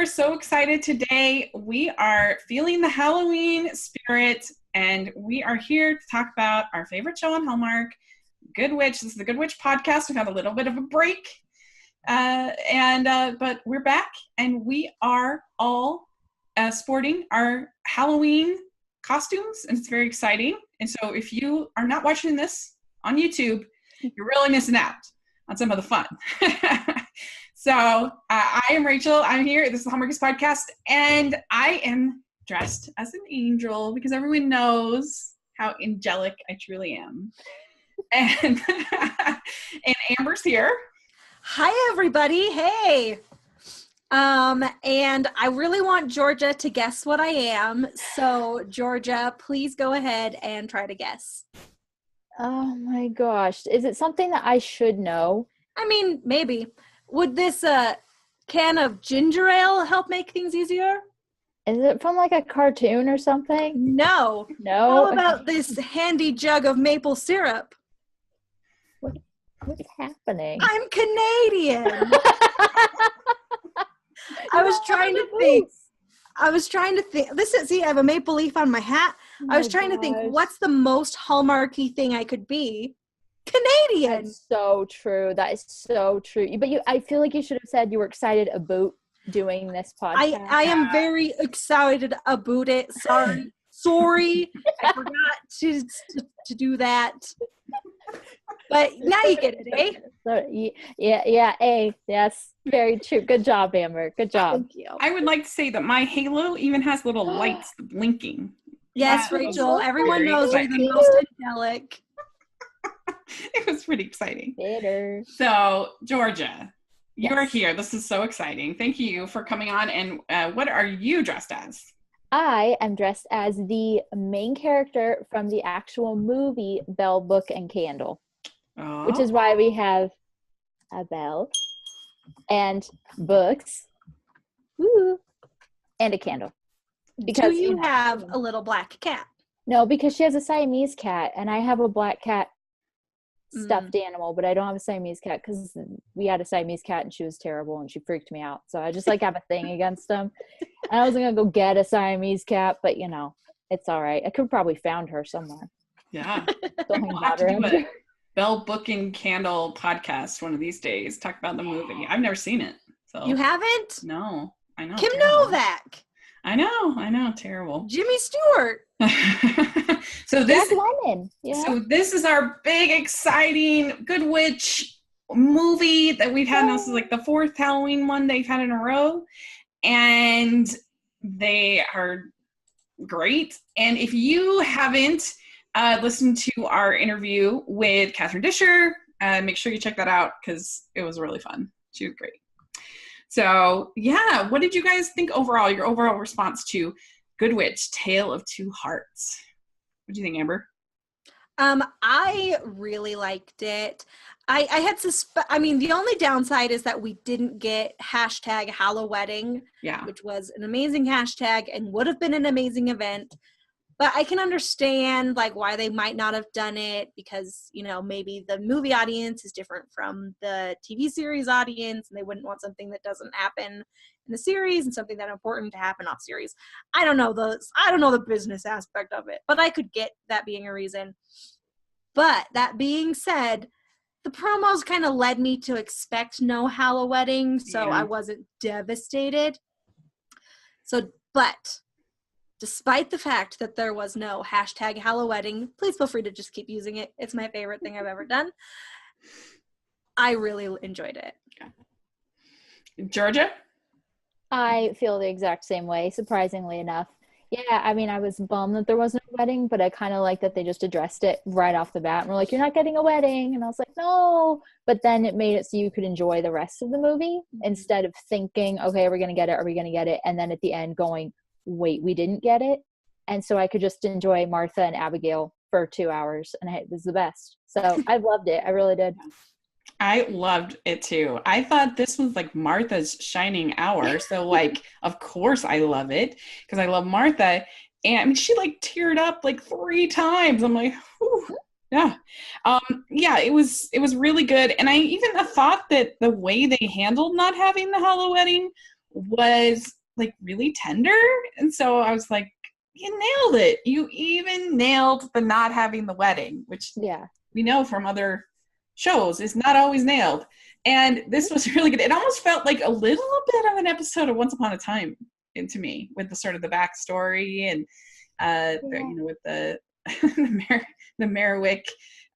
are so excited today. We are feeling the Halloween spirit, and we are here to talk about our favorite show on Hallmark, Good Witch. This is the Good Witch podcast. We've had a little bit of a break, but we're back, and we are all sporting our Halloween costumes, and it's very exciting. And so if you are not watching this on YouTube, you're really missing out on some of the fun. So I am Rachel. I'm here. This is the Hallmarkies podcast, and I am dressed as an angel because everyone knows how angelic I truly am. And Amber's here. Hi, everybody. Hey. And I really want Georgia to guess what I am. So, Georgia, please go ahead and try to guess. Oh my gosh. Is it something that I should know? I mean, maybe. Would this can of ginger ale help make things easier? Is it from like a cartoon or something? No. No. How about this handy jug of maple syrup? What's happening? I'm Canadian. I was trying to think. See, I have a maple leaf on my hat. I was trying to think, what's the most Hallmarky thing I could be? Canadian. That's so true. That is so true. But I feel like you should have said you were excited about doing this podcast. I am very excited about it. Sorry. I forgot to do that. But now you get it, eh? So, yeah, yes, very true. Good job, Amber. Good job. Thank you. I would like to say that my halo even has little lights blinking. Yes, Rachel. Everyone knows you're the most angelic. It was pretty exciting. Later. So, Georgia, you are Yes. here. This is so exciting. Thank you for coming on. And what are you dressed as? I am dressed as the main character from the actual movie Bell, Book, and Candle, which is why we have a bell and books, and a candle. Because do you have a little black cat? No, because she has a Siamese cat, and I have a black cat stuffed animal, but I don't have a Siamese cat because we had a Siamese cat and she was terrible and she freaked me out. So I just have a thing against them. And I wasn't gonna go get a Siamese cat, but it's all right. I could probably found her somewhere. Yeah. We'll have to do a Bell, Book, and Candle podcast one of these days. Talk about the movie. I've never seen it. So you haven't? No, I know. Kim Novak. I know. Terrible. Jimmy Stewart. So this is our big, exciting Good Witch movie that we've had. This is like the fourth Halloween one they've had in a row, and they are great. And if you haven't listened to our interview with Catherine Disher, make sure you check that out because it was really fun. She was great. So, yeah, what did you guys think overall, your overall response to Good Witch, Tale of Two Hearts? What do you think, Amber? I really liked it. I had the only downside is that we didn't get #HalloWedding, which was an amazing hashtag and would have been an amazing event. But I can understand why they might not have done it because, maybe the movie audience is different from the TV series audience and they wouldn't want something that doesn't happen in the series and something that important to happen off series. I don't know the business aspect of it, but I could get that being a reason. But that being said, the promos kind of led me to expect no HalloWedding, so I wasn't devastated. But despite the fact that there was no #HalloWedding, please feel free to just keep using it. It's my favorite thing I've ever done. I really enjoyed it. Georgia? I feel the exact same way, surprisingly enough. Yeah, I was bummed that there wasn't a wedding, but I kind of like that they just addressed it right off the bat. And we're like, you're not getting a wedding. And I was like, no. But then it made it so you could enjoy the rest of the movie instead of thinking, okay, are we going to get it? And then at the end going, wait, we didn't get it. And so I could just enjoy Martha and Abigail for 2 hours, and it was the best. So I loved it. I really did. I loved it too. I thought this was Martha's shining hour. So of course I love it because I love Martha. And she teared up 3 times. I'm like, whew. Yeah. It was really good. And I even thought that the way they handled not having the HalloWedding was like really tender. And so I was like, you nailed it. You even nailed the not having the wedding, which we know from other shows is not always nailed. And this was really good. It almost felt like a little bit of an episode of Once Upon a Time to me, with the sort of the backstory and with the the Merriwick,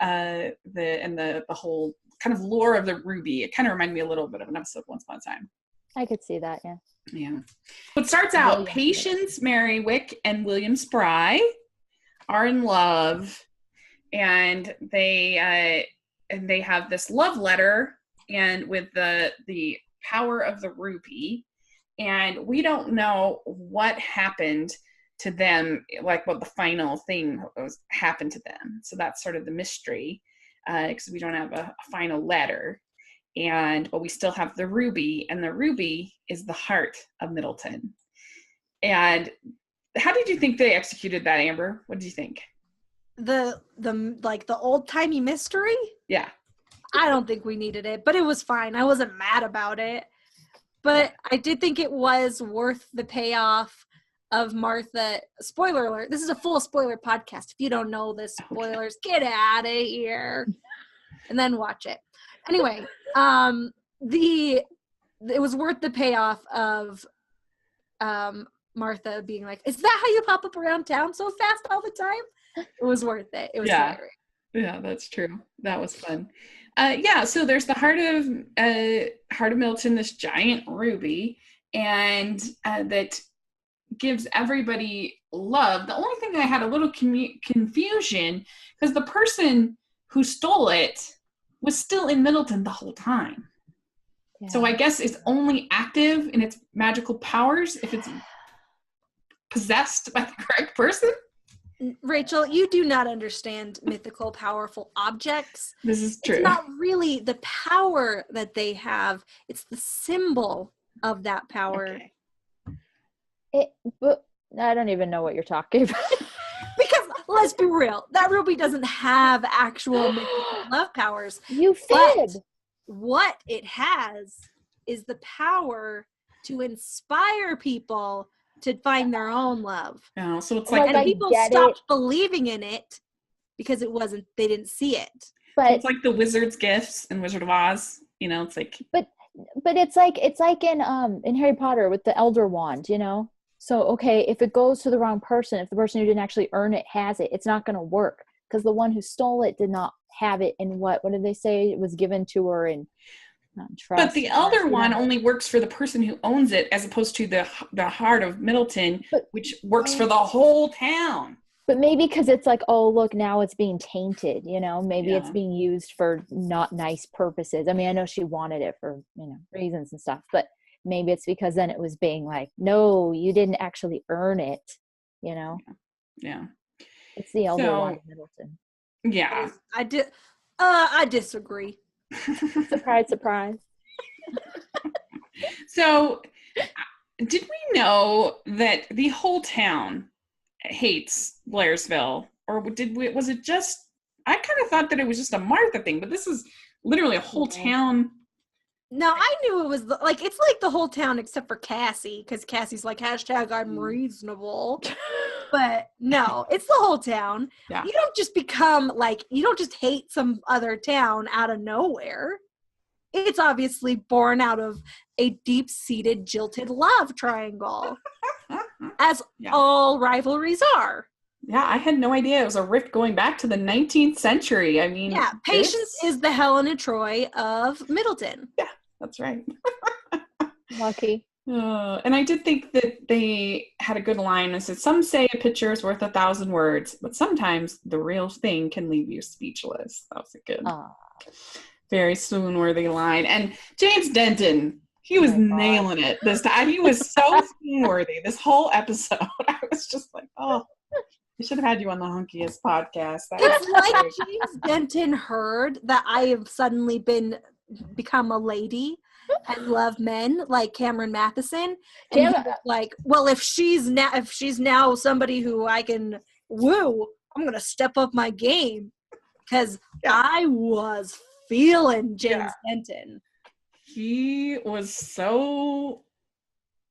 the whole kind of lore of the ruby. It kind of reminded me a little bit of an episode of Once Upon a Time. I could see that, yeah. Yeah. It starts out, Patience Merriwick and William Spry are in love, and they have this love letter, and with the power of the ruby, and we don't know what happened to them, like what the final thing happened to them. So that's sort of the mystery, because we don't have a final letter. But we still have the ruby, and the ruby is the heart of Middleton. And how did you think they executed that, Amber? What did you think? The old timey mystery? Yeah. I don't think we needed it, but it was fine. I wasn't mad about it. But I did think it was worth the payoff of Martha. Spoiler alert. This is a full spoiler podcast. If you don't know this, spoilers, get out of here and then watch it. Anyway, it was worth the payoff of Martha being like, is that how you pop up around town so fast all the time? It was worth it. It was hilarious. Yeah, that's true. That was fun. So there's the heart of Middleton, this giant ruby, and that gives everybody love. The only thing I had a little confusion, because the person who stole it was still in Middleton the whole time. Yeah. So I guess it's only active in its magical powers if it's possessed by the correct person. Rachel, you do not understand mythical, powerful objects. This is true. It's not really the power that they have. It's the symbol of that power. Okay. But I don't even know what you're talking about. Because let's be real, that ruby doesn't have actual love powers. You fib. What it has is the power to inspire people to find their own love. Oh, so it's like, and people stopped believing in it because they didn't see it. But it's like the wizard's gifts in Wizard of Oz. It's like. But it's like in Harry Potter with the Elder Wand. So, okay, if it goes to the wrong person, if the person who didn't actually earn it has it, it's not going to work because the one who stole it did not have it in what did they say? It was given to her in trust. But the Elder Wand only works for the person who owns it as opposed to the heart of Middleton, which works for the whole town. But maybe because it's like, oh, look, now it's being tainted, maybe it's being used for not nice purposes. I mean, I know she wanted it for, reasons and stuff, but maybe it's because then it was being like, no, you didn't actually earn it, Yeah. It's the Elder Wand of Middleton. Yeah. I disagree. Surprise, surprise. So, did we know that the whole town hates Blairsville? Or was it just, I kind of thought that it was just a Martha thing, but this is literally a whole town. No, I knew it was it's like the whole town except for Cassie, because Cassie's like, #I'm reasonable. But no, it's the whole town. Yeah. You don't just you don't just hate some other town out of nowhere. It's obviously born out of a deep-seated, jilted love triangle, as all rivalries are. Yeah, I had no idea it was a rift going back to the 19th century. I mean, Patience is the Helen of Troy of Middleton. Yeah, that's right. Lucky. And I did think that they had a good line. It said, some say a picture is worth 1,000 words, but sometimes the real thing can leave you speechless. That was a good, very swoon-worthy line. And James Denton, he was nailing it this time. He was so swoon-worthy this whole episode. I was just like, oh. We should have had you on the Hunkiest podcast. It's like James Denton heard that I have suddenly become a lady and love men like Cameron Matheson. And like, well, if she's now somebody who I can woo, I'm gonna step up my game because I was feeling James Denton. He was so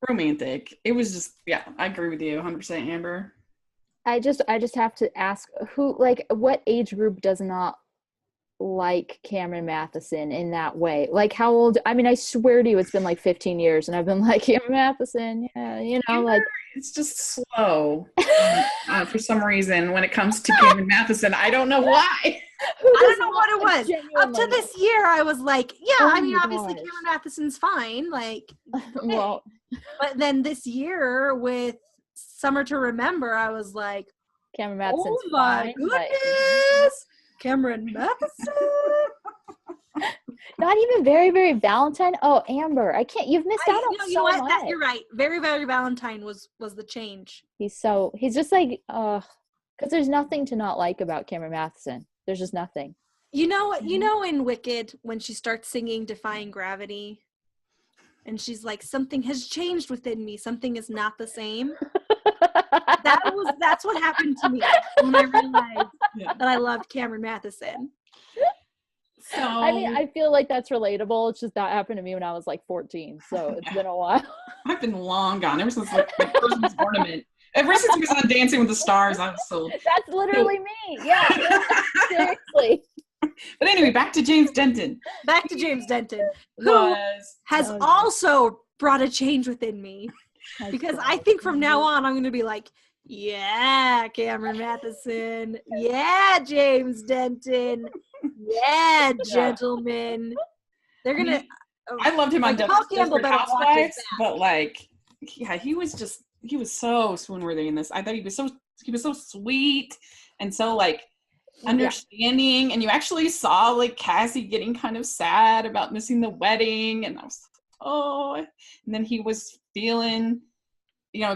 romantic. It was just, yeah, I agree with you 100%, Amber. I just have to ask, who, like, what age group does not like Cameron Matheson in that way? Like, how old? I mean, I swear to you, it's been like 15 years, and I've been like, Cameron Matheson, yeah, you know, like, it's just slow for some reason when it comes to Cameron Matheson. I don't know why. I don't know what it was. Up to this year, I was like, yeah, I mean, obviously Cameron Matheson's fine, like, okay. Well, but then this year with Summer to Remember, I was like, Cameron Matheson's oh my goodness, Cameron Matheson. Not even Very, Very Valentine. Oh, Amber, I can't. You've missed out on you know what? You're right. Very, Very Valentine was the change. He's just like, because there's nothing to not like about Cameron Matheson. There's just nothing. You know, in Wicked, when she starts singing "Defying Gravity," and she's like, "Something has changed within me. Something is not the same." That's what happened to me when I realized that I loved Cameron Matheson. So I mean, I feel like that's relatable. It's just that happened to me when I was like 14, so it's been a while. I've been long gone ever since like my Christmas ornament. Ever since we was on Dancing with the Stars, I was so. That's literally me. Yeah, seriously. But anyway, back to James Denton. Who has also brought a change within me. Because I think from now on, I'm going to be like, yeah, Cameron Matheson. Yeah, James Denton. Yeah, gentlemen. They're going to. I loved him on Desperate Housewives, but like, yeah, he was so swoon-worthy in this. I thought he was so sweet and so like understanding, and you actually saw like Cassie getting kind of sad about missing the wedding, and I was and then he was feeling,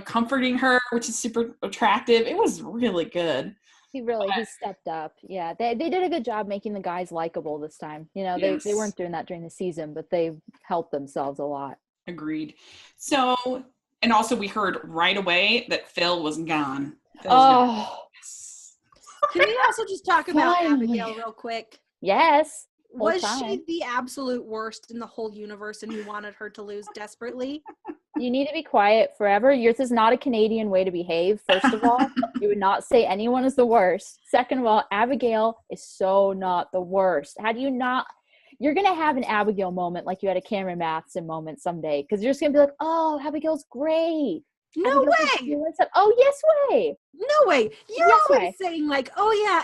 comforting her, which is super attractive. It was really good. He stepped up. Yeah, they did a good job making the guys likable this time. They weren't doing that during the season, but they helped themselves a lot. Agreed. So, and also we heard right away that Phil was gone. Gone. Can we also just talk about Abigail real quick? Yes. Was she the absolute worst in the whole universe, and you wanted her to lose desperately? You need to be quiet forever. Yours is not a Canadian way to behave, first of all. You would not say anyone is the worst. Second of all, Abigail is so not the worst. How do you not? You're going to have an Abigail moment like you had a Cameron Matheson moment someday, because you're just going to be like, oh, Abigail's great. No way. Oh, yes way. No way. You're always saying like, oh yeah,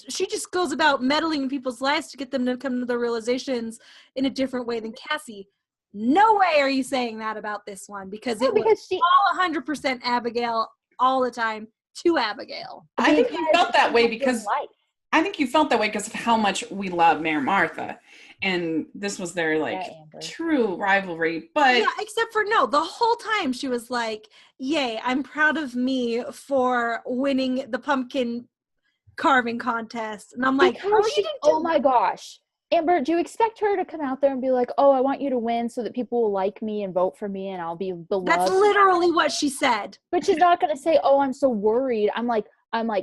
she just goes about meddling in people's lives to get them to come to their realizations in a different way than Cassie. No way are you saying that about this one, because it was all 100% Abigail all the time to Abigail. I think you felt that way because of how much we love Mayor Martha. And this was their true rivalry. But yeah, except for the whole time she was like, yay, I'm proud of me for winning the pumpkin carving contest. And I'm like, oh my gosh. Amber, do you expect her to come out there and be like, oh, I want you to win so that people will like me and vote for me and I'll be beloved? That's literally what she said. But she's not going to say, oh, I'm so worried. I'm like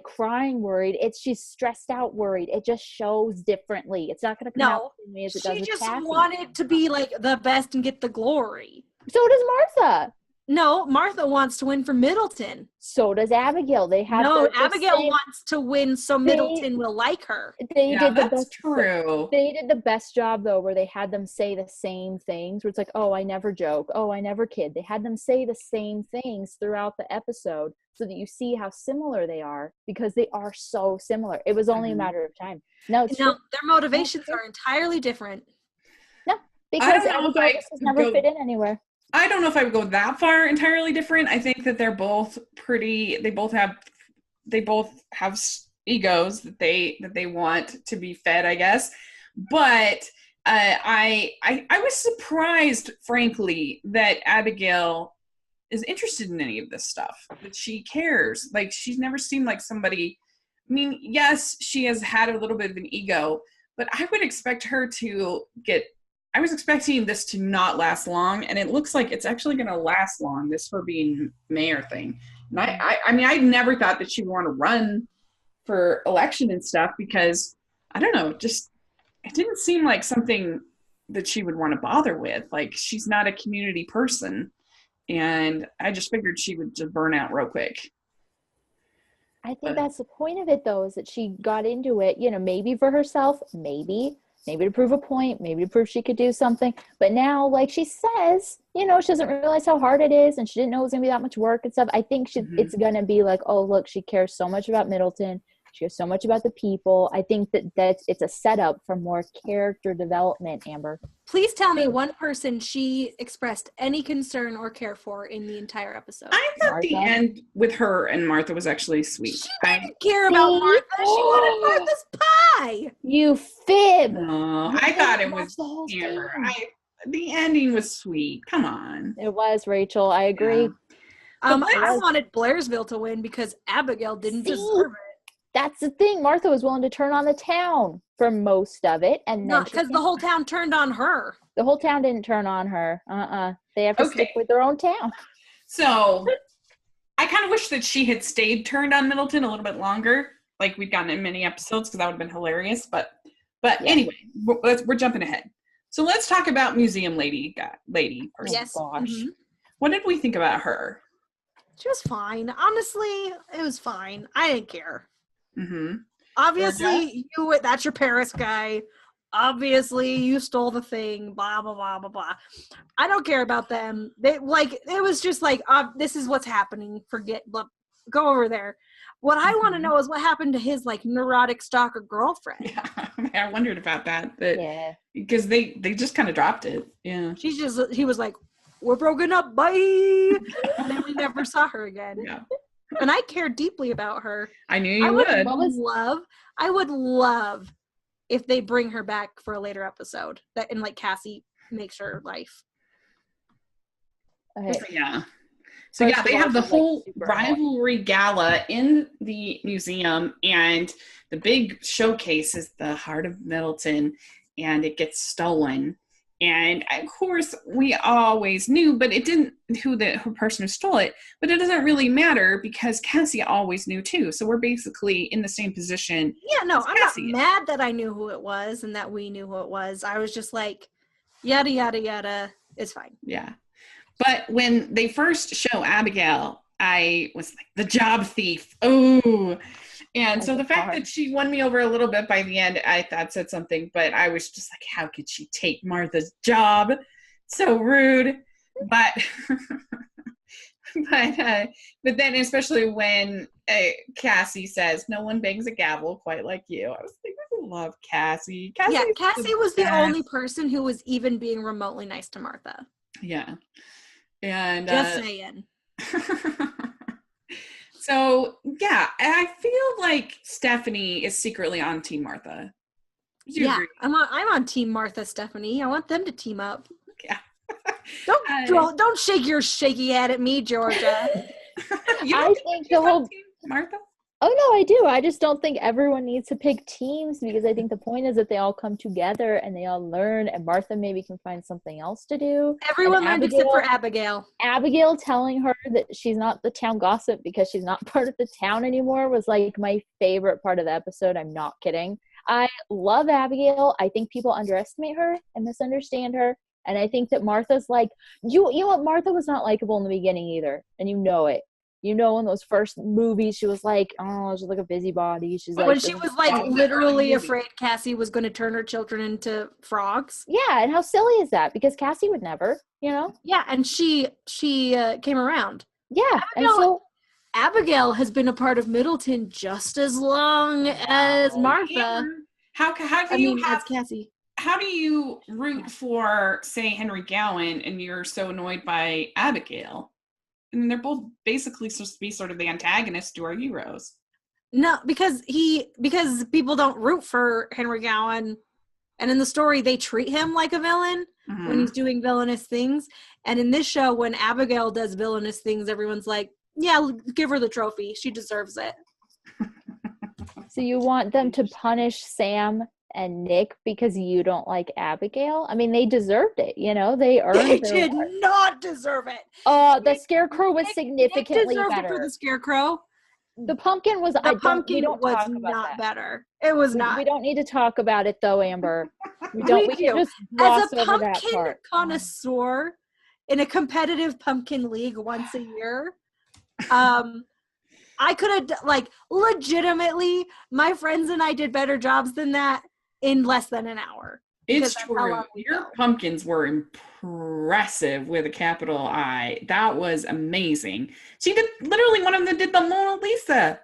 crying worried. She's stressed out worried. It just shows differently. It's not going to come out the same way as it does with Cassie. She just wanted to be like the best and get the glory. So does Martha. No, Martha wants to win for Middleton. So does Abigail. Abigail wants to win so Middleton will like her. They did the best job though, where they had them say the same things. Where it's like, oh, I never joke. Oh, I never kid. They had them say the same things throughout the episode, so that you see how similar they are, because they are so similar. It was only a matter of time. Their motivations are entirely different. No, because Abigail has never fit in anywhere. I don't know if I would go that far entirely different. I think that they're both they both have egos that they want to be fed, I guess. But I was surprised, frankly, that Abigail is interested in any of this stuff, that she cares. Like, she's never seemed like somebody, I mean, yes, she has had a little bit of an ego, but I would expect her to I was expecting this to not last long, and it looks like it's actually going to last long, this her being mayor thing. And I mean, I never thought that she would want to run for election and stuff, because, I don't know, just, it didn't seem like something that she would want to bother with. Like, she's not a community person. And I just figured she would just burn out real quick. I think that's the point of it, though, is that she got into it, maybe for herself, maybe to prove a point, maybe to prove she could do something. But now, like she says, she doesn't realize how hard it is, and she didn't know it was going to be that much work and stuff. I think it's going to be like, oh, look, she cares so much about Middleton. She cares so much about the people. I think that's it's a setup for more character development, Amber. Please tell me one person she expressed any concern or care for in the entire episode. I thought the end with her and Martha was actually sweet. She didn't care about Martha. She wanted Martha's pie. You fib. No, I thought it was Amber. The ending was sweet. Come on. It was, Rachel. I agree. Yeah. I wanted Blairsville to win because Abigail didn't deserve it. That's the thing. Martha was willing to turn on the town for most of it. And not because the whole town turned on her. The whole town didn't turn on her. They have to stick with their own town. So I kind of wish that she had stayed turned on Middleton a little bit longer. Like we'd gotten in many episodes because that would have been hilarious. But anyway, we're jumping ahead. So let's talk about museum lady person. Yes. Gosh. Mm-hmm. What did we think about her? She was fine. Honestly, it was fine. I didn't care. Mm-hmm. Obviously, that's your Paris guy. Obviously, you stole the thing. Blah blah blah blah blah. I don't care about them. It was just like, this is what's happening. Go over there. What I want to know is what happened to his neurotic stalker girlfriend. Yeah, I wondered about that. Because they just kind of dropped it. Yeah, he was like, we're broken up, bye. And then we never saw her again. Yeah. And I care deeply about her. I knew you would. I would love if they bring her back for a later episode and Cassie makes her life. Okay. Yeah. So they have the whole rivalry gala in the museum, and the big showcase is the Heart of Middleton, and it gets stolen. And of course, we always knew, but it didn't who person who stole it. But it doesn't really matter because Cassie always knew too. So we're basically in the same position. Yeah, no, I'm not mad that I knew who it was and that we knew who it was. I was just like, yada yada yada. It's fine. Yeah, but when they first show Abigail, I was like, the job thief. Oh. And so the fact that she won me over a little bit by the end, I thought said something, but I was just like, how could she take Martha's job? So rude. But but then especially when Cassie says, no one bangs a gavel quite like you. I was like, I love Cassie. Cassie was the only person who was even being remotely nice to Martha. Yeah. And just saying. So, yeah, I feel like Stephanie is secretly on Team Martha. Agree? I'm on Team Martha, Stephanie. I want them to team up. Yeah. Don't shake your shaky head at me, Georgia. I think the whole Team Martha? Oh, no, I do. I just don't think everyone needs to pick teams because I think the point is that they all come together and they all learn, and Martha maybe can find something else to do. Everyone learned except for Abigail. Abigail telling her that she's not the town gossip because she's not part of the town anymore was my favorite part of the episode. I'm not kidding. I love Abigail. I think people underestimate her and misunderstand her. And I think that Martha's you know what? Martha was not likable in the beginning either. And you know it. In those first movies, she was like, oh, she's like a busybody. She's when she was literally afraid Cassie was going to turn her children into frogs. Yeah, and how silly is that? Because Cassie would never, Yeah, and she came around. Yeah, and so Abigail has been a part of Middleton just as long as Martha. How do you have Cassie? How do you root for, say, Henry Gowan, and you're so annoyed by Abigail? I mean, they're both basically supposed to be sort of the antagonists to our heroes. No, because people don't root for Henry Gowan, and in the story they treat him like a villain when he's doing villainous things. And in this show, when Abigail does villainous things, everyone's like, "Yeah, give her the trophy. She deserves it." So you want them to punish Sam and Nick because you don't like Abigail? I mean, they deserved it, they earned it. They did not deserve it. The scarecrow was significantly Nick better. It for the scarecrow. The pumpkin was not better. It was not. We don't need to talk about it though, Amber. We can just gloss over that part. As a pumpkin connoisseur, in a competitive pumpkin league once a year. I could have, like, legitimately, my friends and I did better jobs than that in less than an hour. It's true. Your pumpkins were impressive with a capital I. That was amazing. She did, literally one of them did the Mona Lisa.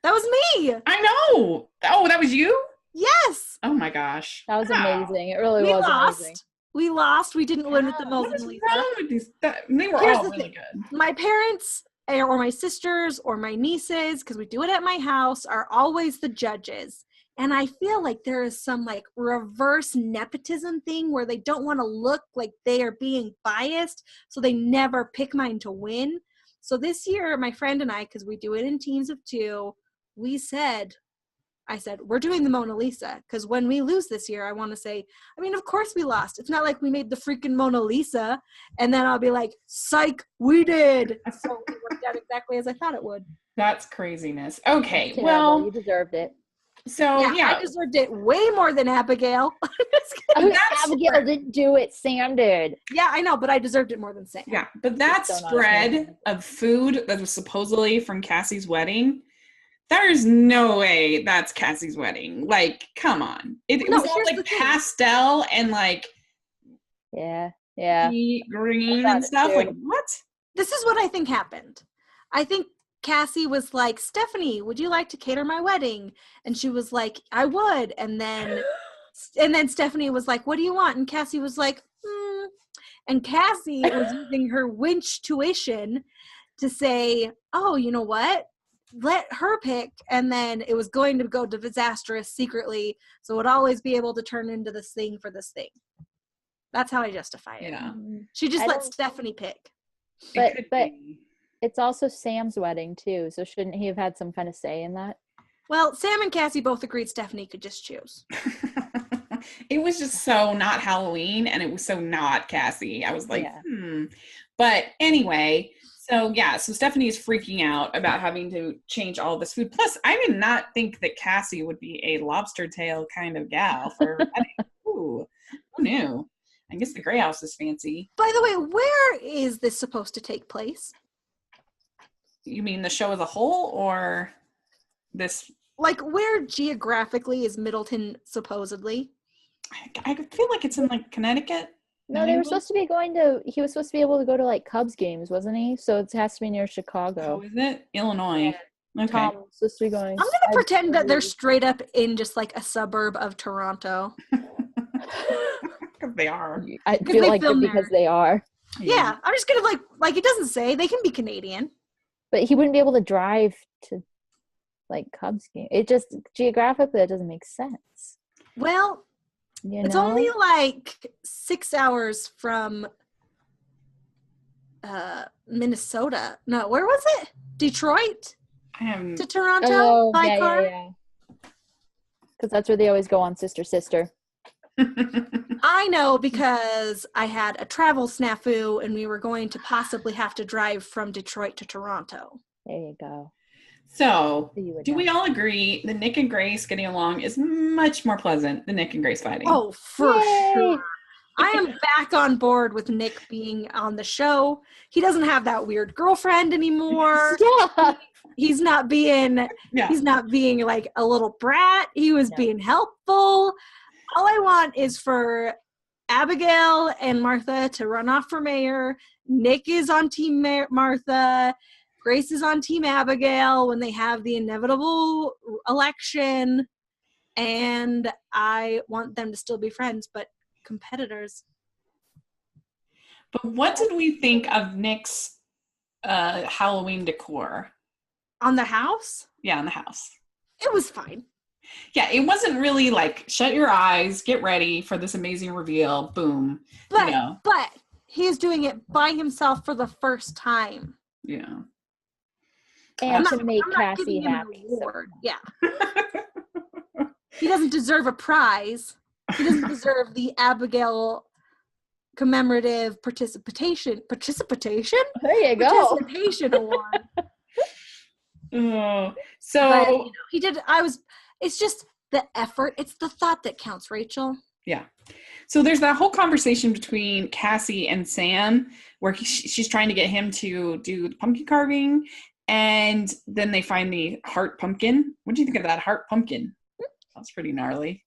That was me. I know. Oh, that was you? Yes. Oh my gosh. That was amazing. It really was amazing. We lost. We didn't win with the Mona Lisa. What is wrong with these? They were all really good. My parents or my sisters or my nieces, because we do it at my house, are always the judges. And I feel like there is some like reverse nepotism thing where they don't want to look like they are being biased, so they never pick mine to win. So this year, my friend and I, because we do it in teams of 2, I said, we're doing the Mona Lisa, because when we lose this year, I want to say, I mean, of course we lost. It's not like we made the freaking Mona Lisa, and then I'll be like, psych, we did. So it worked out exactly as I thought it would. That's craziness. Okay, well. You deserved it. So, yeah. I deserved it way more than Abigail. Abigail didn't do it. Sam did. Yeah, I know, but I deserved it more than Sam. Yeah, but that spread of food that was supposedly from Cassie's wedding, there's no way that's Cassie's wedding. Like, come on. It was all like pastel and like green and stuff. Like, what? This is what I think happened. I think Cassie was like, Stephanie, would you like to cater my wedding? And she was like, I would. And then Stephanie was like, what do you want? And Cassie was like, And Cassie was using her winch tuition to say, oh, you know what? Let her pick. And then it was going to go disastrous secretly. So it would always be able to turn into this thing for this thing. That's how I justify it. Yeah. She just let Stephanie pick. But it's also Sam's wedding too, so shouldn't he have had some kind of say in that? Well, Sam and Cassie both agreed Stephanie could just choose. It was just so not Halloween, and it was so not Cassie. I was like, But anyway, so Stephanie is freaking out about having to change all this food. Plus, I did not think that Cassie would be a lobster tail kind of gal for Ooh, who knew? I guess the Grey House is fancy. By the way, where is this supposed to take place? You mean the show as a whole, or this? Like, where geographically is Middleton supposedly? I feel like it's in like Connecticut. No, they were supposed to be he was supposed to be able to go to like Cubs games, wasn't he? So it has to be near Chicago. Oh, is it? Illinois. Yeah. Okay. Tom's supposed to be going. I'm going to pretend that they're straight up in just like a suburb of Toronto. Because they are. I feel like because they are. Yeah, I'm just going to like it doesn't say. They can be Canadian. But he wouldn't be able to drive to, like, Cubs game. It just, geographically, that doesn't make sense. Well, it's only, like, 6 hours from Minnesota. No, where was it? Detroit? To Toronto by car? Yeah. Because that's where they always go on Sister Sister. I know because I had a travel snafu and we were going to possibly have to drive from Detroit to Toronto. There you go. So, do we all agree that Nick and Grace getting along is much more pleasant than Nick and Grace fighting? Oh, for sure. I am back on board with Nick being on the show. He doesn't have that weird girlfriend anymore. Yeah. He's not being like a little brat. He was being helpful. All I want is for Abigail and Martha to run off for mayor. Nick is on Team Martha. Grace is on Team Abigail when they have the inevitable election. And I want them to still be friends, but competitors. But what did we think of Nick's Halloween decor? On the house? Yeah, on the house. It was fine. Yeah, it wasn't really like, shut your eyes, get ready for this amazing reveal, boom. But he is doing it by himself for the first time. Yeah. And to make Cassie happy. Yeah. He doesn't deserve a prize. He doesn't deserve the Abigail commemorative participation. There you go. Participation award. So but, he did. It's just the effort. It's the thought that counts, Rachel. Yeah. So there's that whole conversation between Cassie and Sam where she's trying to get him to do the pumpkin carving. And then they find the heart pumpkin. What do you think of that heart pumpkin? That's pretty gnarly.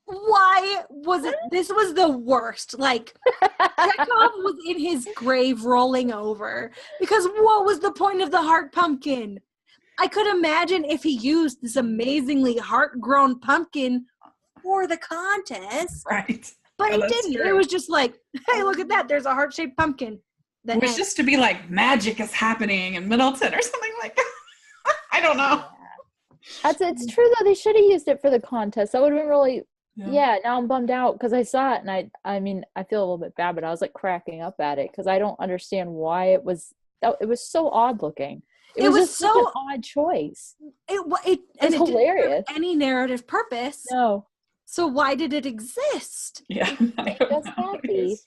Why was it? This was the worst. Like, Chekhov was in his grave rolling over. Because what was the point of the heart pumpkin? I could imagine if he used this amazingly heart-grown pumpkin for the contest. Right. But he didn't. True. It was just like, hey, look at that. There's a heart-shaped pumpkin. It was just to be like, magic is happening in Middleton or something like that. I don't know. Yeah. It's true, though. They should have used it for the contest. That would have been really, now I'm bummed out because I saw it. And I mean, I feel a little bit bad, but I was like cracking up at it because I don't understand why it was so odd looking. It was just so an odd choice. It's hilarious. Didn't have any narrative purpose. No. So why did it exist? Yeah. That's happy.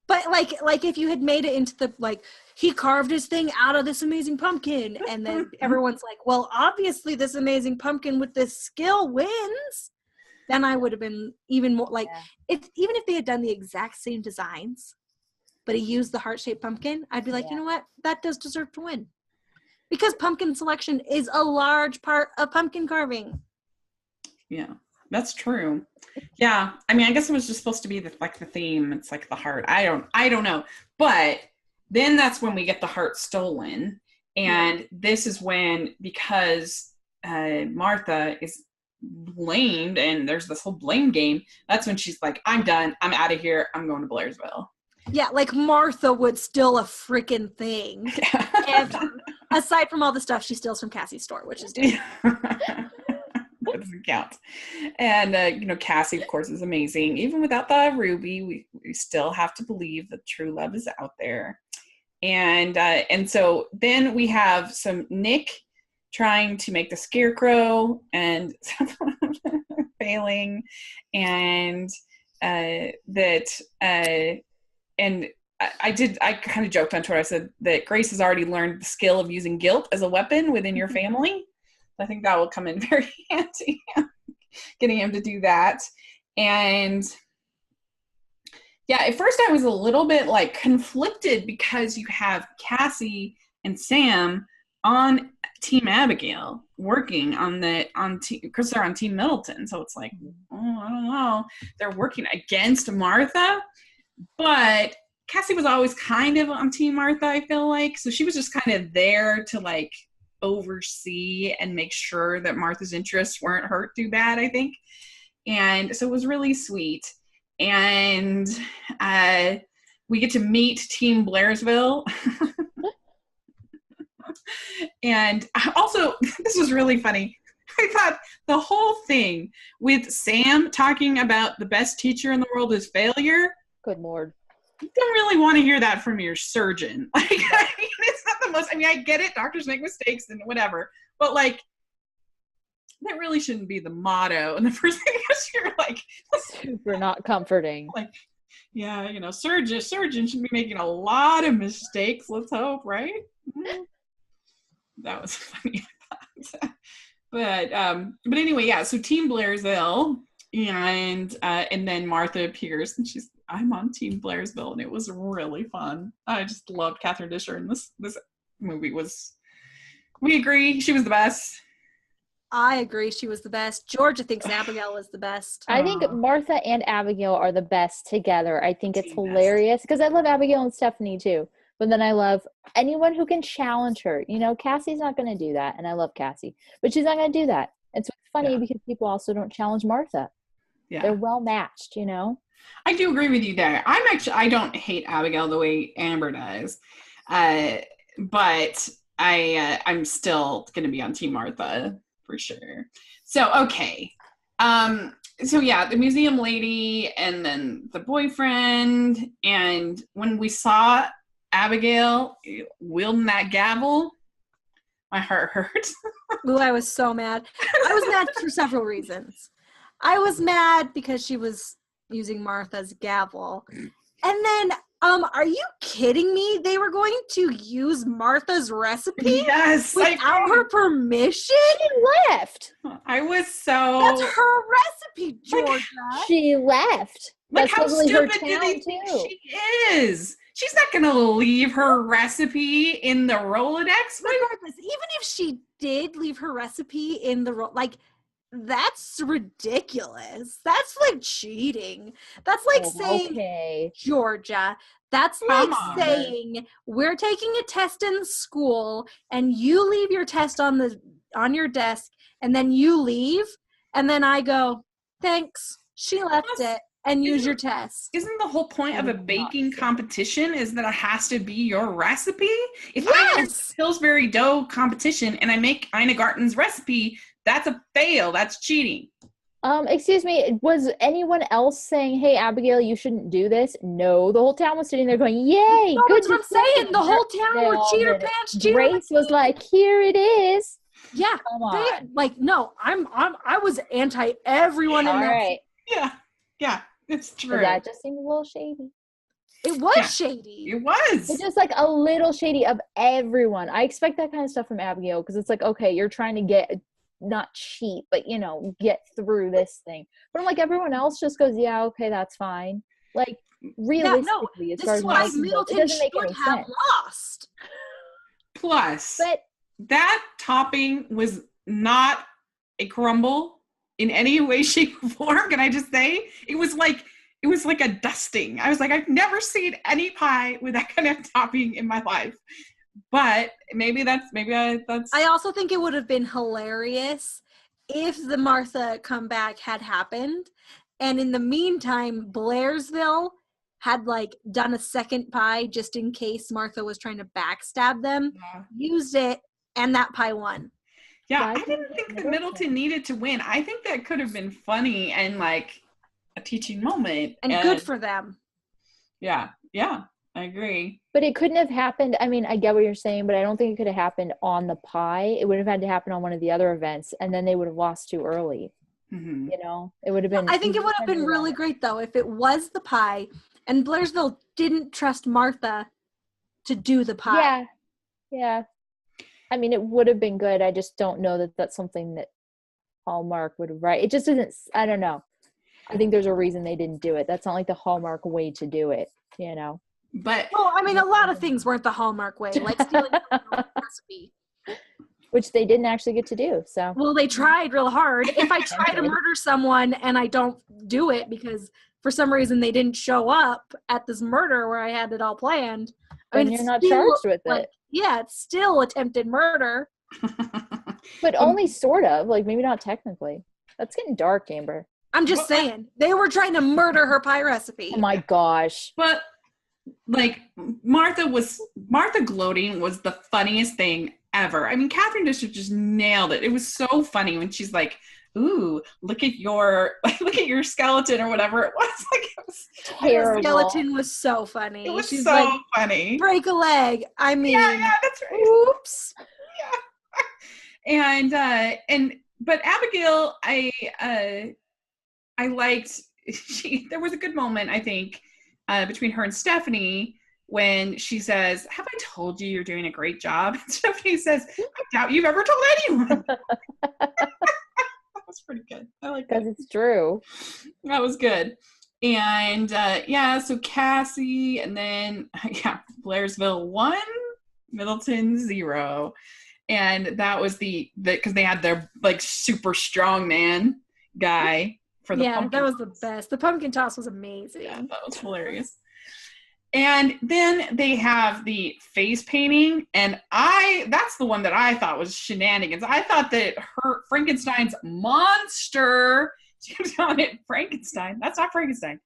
But like if you had made it into the, like, he carved his thing out of this amazing pumpkin, and then everyone's like, well, obviously this amazing pumpkin with this skill wins, then I would have been even more like, even if they had done the exact same designs, but he used the heart-shaped pumpkin, I'd be like, you know what? That does deserve to win. Because pumpkin selection is a large part of pumpkin carving. Yeah, that's true. Yeah, I mean, I guess it was just supposed to be the theme. It's like the heart. I don't know. But then that's when we get the heart stolen, and this is when, because Martha is blamed, and there's this whole blame game. That's when she's like, "I'm done. I'm out of here. I'm going to Blairsville." Yeah, like Martha would steal a freaking thing. If, aside from all the stuff she steals from Cassie's store, which is different. That doesn't count. And, Cassie, of course, is amazing. Even without the ruby, we still have to believe that true love is out there. And so then we have some Nick trying to make the scarecrow and failing. And I kind of joked on Twitter. I said that Grace has already learned the skill of using guilt as a weapon within your family. I think that will come in very handy, getting him to do that. And at first I was a little bit like conflicted because you have Cassie and Sam on Team Abigail working because they're on Team Middleton. So it's like, I don't know. They're working against Martha, but Cassie was always kind of on Team Martha, I feel like. So she was just kind of there to like oversee and make sure that Martha's interests weren't hurt too bad, I think. And so it was really sweet. And we get to meet Team Blairsville. And also, this was really funny. I thought the whole thing with Sam talking about the best teacher in the world is failure. Good Lord. You don't really want to hear that from your surgeon. Like, I mean, it's not the most, I mean, I get it. Doctors make mistakes and whatever, but like, that really shouldn't be the motto. And the first thing is you're like, super not comforting. Like, yeah, surgeon should be making a lot of mistakes. Let's hope, right? That was funny. But anyway, yeah. So Team Blairsville, and then Martha appears, and I'm on Team Blairsville, and it was really fun. I just loved Catherine Disher, and this movie was. We agree, she was the best. I agree, she was the best. Georgia thinks Abigail was the best. I think Martha and Abigail are the best together. I think it's hilarious because I love Abigail and Stephanie too. But then I love anyone who can challenge her. Cassie's not going to do that, and I love Cassie, but she's not going to do that. And so it's funny because people also don't challenge Martha. Yeah, they're well matched. I do agree with you there. I don't hate Abigail the way Amber does, but I'm still going to be on Team Martha for sure. So okay, so yeah, the museum lady and then the boyfriend, and when we saw Abigail wielding that gavel, my heart hurt. Ooh, I was so mad. I was mad for several reasons. I was mad because she was using Martha's gavel. And then, are you kidding me? They were going to use Martha's recipe? Yes. Without her permission? She left. I was so... That's her recipe, Georgia. She left. Like, how stupid do they think she is? She's not going to leave her recipe in the Rolodex. Regardless, even if she did leave her recipe in the like, that's ridiculous. That's like cheating. That's like saying, Georgia, that's like saying we're taking a test in school and you leave your test on your desk and then you leave and then I go, thanks, she left it. And use your test. Isn't the whole point of a baking competition is that it has to be your recipe? If I have a Pillsbury dough competition and I make Ina Garten's recipe, that's a fail. That's cheating. Excuse me, was anyone else saying, hey, Abigail, you shouldn't do this? No, the whole town was sitting there going, yay, good. That's what I'm saying. The whole town were cheater pants. Grace was like, here it is. Yeah. No, I was anti everyone in that. Right. Yeah. It's true. That just seemed a little shady. It was shady. It was. It's just like a little shady of everyone. I expect that kind of stuff from Abigail because it's like, okay, you're trying to get, not cheat, but, get through this thing. But I'm like, everyone else just goes, yeah, okay, that's fine. Like, realistically, this is why Middleton should have lost. Plus, that topping was not a crumble in any way, shape, or form. Can I just say? It was like a dusting. I was like, I've never seen any pie with that kind of topping in my life. But I also think it would have been hilarious if the Martha comeback had happened. And in the meantime, Blairsville had done a second pie just in case Martha was trying to backstab them, used it, and that pie won. Yeah, I didn't think that Middleton needed to win. I think that could have been funny and a teaching moment. And good for them. Yeah, I agree. But it couldn't have happened. I mean, I get what you're saying, but I don't think it could have happened on the pie. It would have had to happen on one of the other events, and then they would have lost too early. Mm-hmm. It would have been. I think it would have been really great, though, if it was the pie and Blairsville didn't trust Martha to do the pie. Yeah. I mean, it would have been good. I just don't know that that's something that Hallmark would have, right? It just isn't, I don't know. I think there's a reason they didn't do it. That's not like the Hallmark way to do it, But I mean, a lot of things weren't the Hallmark way, like stealing the recipe. Which they didn't actually get to do, so. Well, they tried real hard. If I try to murder someone and I don't do it because for some reason they didn't show up at this murder where I had it all planned. I mean, you're not charged with it. Yeah, it's still attempted murder. But only sort of, maybe not technically. That's getting dark, Amber. I'm just saying. They were trying to murder her pie recipe. Oh my gosh. But, Martha gloating was the funniest thing ever. I mean, Catherine just nailed it. It was so funny when she's like, ooh, look at your skeleton or whatever it was. It was terrible. The skeleton was so funny. It was so funny. Break a leg. I mean, yeah, that's right. Oops. Yeah. But Abigail, I liked. There was a good moment, I think, between her and Stephanie when she says, "Have I told you you're doing a great job?" And Stephanie says, "I doubt you've ever told anyone." That's pretty good. I like that. Because it's true. That was good. And so Cassie, and then Blairsville 1, Middleton 0. And that was because they had their super strong man guy for the pumpkin. That was the best. The pumpkin toss was amazing. Yeah, that was hilarious. And then they have the face painting, and that's the one that I thought was shenanigans. I thought that Frankenstein's monster, she was calling it Frankenstein. That's not Frankenstein.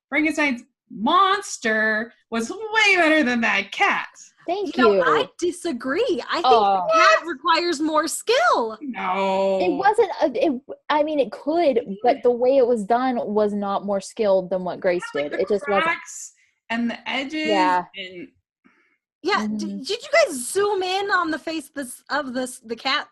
Frankenstein's monster was way better than that cat. Thank you. I disagree. I think the cat requires more skill. No. It wasn't, it could, but the way it was done was not more skilled than what Grace did. It just wasn't. And the edges. Yeah. And did you guys zoom in on the face of the cat?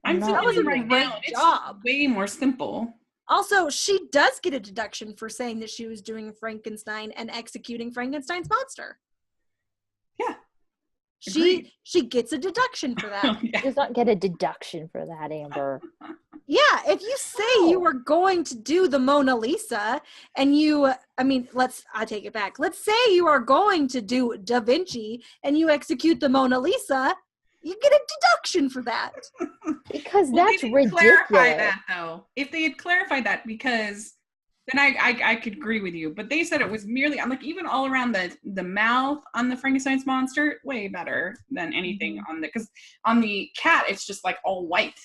I'm zooming in right now. Job. It's way more simple. Also, she does get a deduction for saying that she was doing Frankenstein and executing Frankenstein's monster. Yeah. She gets a deduction for that. She does not get a deduction for that, Amber. Yeah, if you say you were going to do the Mona Lisa and I take it back. Let's say you are going to do Da Vinci and you execute the Mona Lisa, you get a deduction for that. Because that's ridiculous. Clarify that though. If they had clarified that, because then I could agree with you. But they said it was merely, I'm like, even all around the mouth on the Frankenstein's monster, way better than anything because on the cat it's just like all white.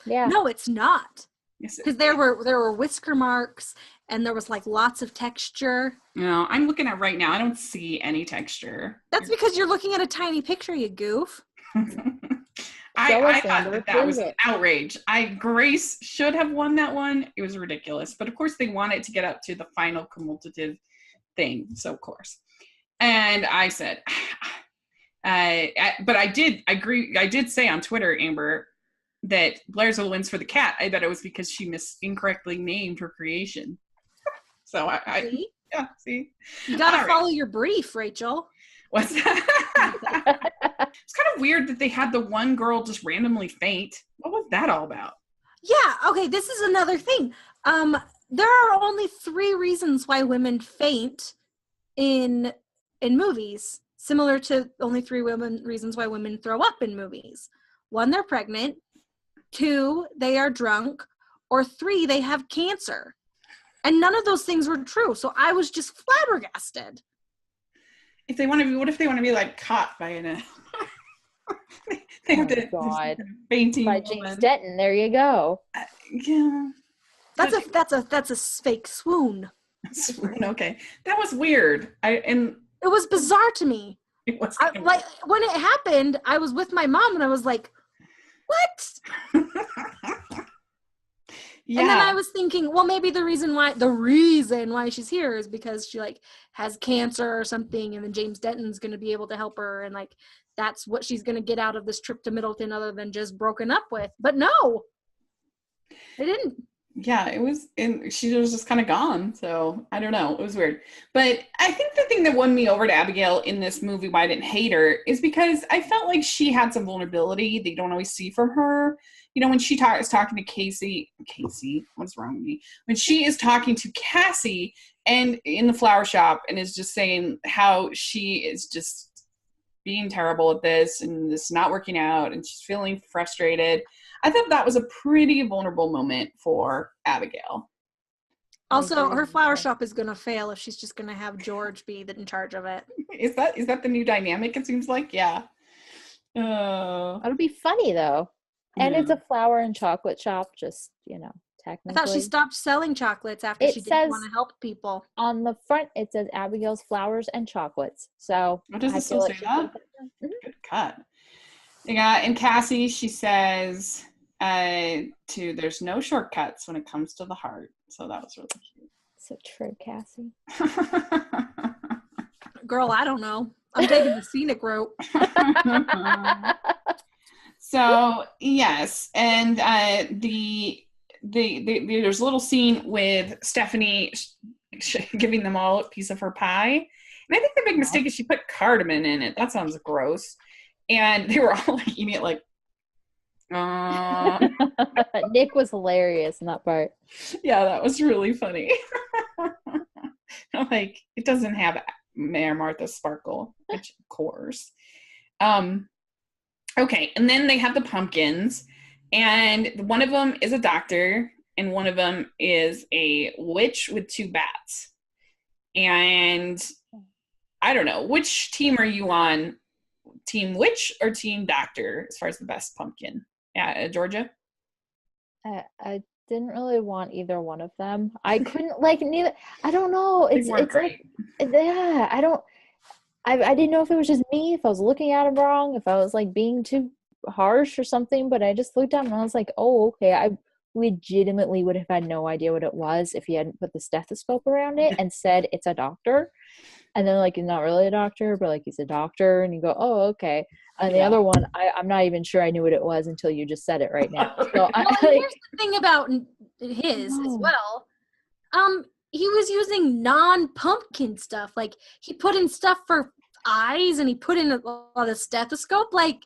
Yeah. No, it's not. Yes, because there were whisker marks and there was like lots of texture. No, I'm looking at right now. I don't see any texture. That's because you're looking at a tiny picture, you goof. I thought that was an outrage. Grace should have won that one. It was ridiculous. But of course they wanted to get up to the final cumulative thing. So of course. And I said, but I did agree. I did say on Twitter, Amber, that Blairsville wins for the cat. I bet it was because she incorrectly named her creation. So see? Yeah, see? You gotta follow your brief, Rachel. What's that? It's kind of weird that they had the one girl just randomly faint. What was that all about? Yeah, okay, this is another thing. There are only 3 reasons why women faint in movies, similar to only 3 reasons why women throw up in movies. 1, they're pregnant. 2, they are drunk. Or 3, they have cancer. And none of those things were true, so I was just flabbergasted. What if they want to be like caught by an they have to fainting by James Denton. There you go. Yeah, that's a fake swoon. Swoon. Okay, that was weird. It was bizarre to me. It was like when it happened. I was with my mom and I was like, "What?" Yeah. And then I was thinking, well, maybe the reason why she's here is because she like has cancer or something, and then James Denton's going to be able to help her, and like that's what she's going to get out of this trip to Middleton, other than just broken up with. But no, they didn't. Yeah, it was, and she was just kind of gone. So I don't know, it was weird. But I think the thing that won me over to Abigail in this movie, why I didn't hate her, is because I felt like she had some vulnerability that you don't always see from her. You know, when she is talking to Casey, what's wrong with me? When she is talking to Cassie and in the flower shop and is just saying how she is just being terrible at this and this not working out and she's feeling frustrated. I thought that was a pretty vulnerable moment for Abigail. Also, her flower shop is going to fail if she's just going to have George be in charge of it. Is that the new dynamic, it seems like? Yeah. It'll be funny, though. And it's a flower and chocolate shop, just, technically. I thought she stopped selling chocolates after she didn't want to help people. On the front, it says Abigail's Flowers and Chocolates. So, what does it still say that? Good cut. Yeah, and Cassie, she says, there's no shortcuts when it comes to the heart. So that was really cute. So true, Cassie. Girl, I don't know. I'm taking the scenic route. So yes, and there's a little scene with Stephanie giving them all a piece of her pie, and I think the big mistake is she put cardamom in it. That sounds gross, and they were all like eating it like. Nick was hilarious in that part. Yeah, that was really funny. Like, it doesn't have Mayor Martha sparkle, which of course. Okay, and then they have the pumpkins, and one of them is a doctor, and one of them is a witch with 2 bats. And I don't know, which team are you on? Team witch or team doctor as far as the best pumpkin? Yeah, Georgia? I didn't really want either one of them. I couldn't like neither. I don't know. It's great. Like, yeah, I didn't know if it was just me, if I was looking at him wrong, if I was like being too harsh or something, but I just looked at him and I was like, oh, okay. I legitimately would have had no idea what it was if he hadn't put the stethoscope around it and said it's a doctor. And then like, he's not really a doctor, but like he's a doctor, and you go, oh, okay. And the other one, I'm not even sure I knew what it was until you just said it right now. So here's the thing about his as well. He was using non-pumpkin stuff. Like, he put in stuff for eyes, and he put in a stethoscope. Like,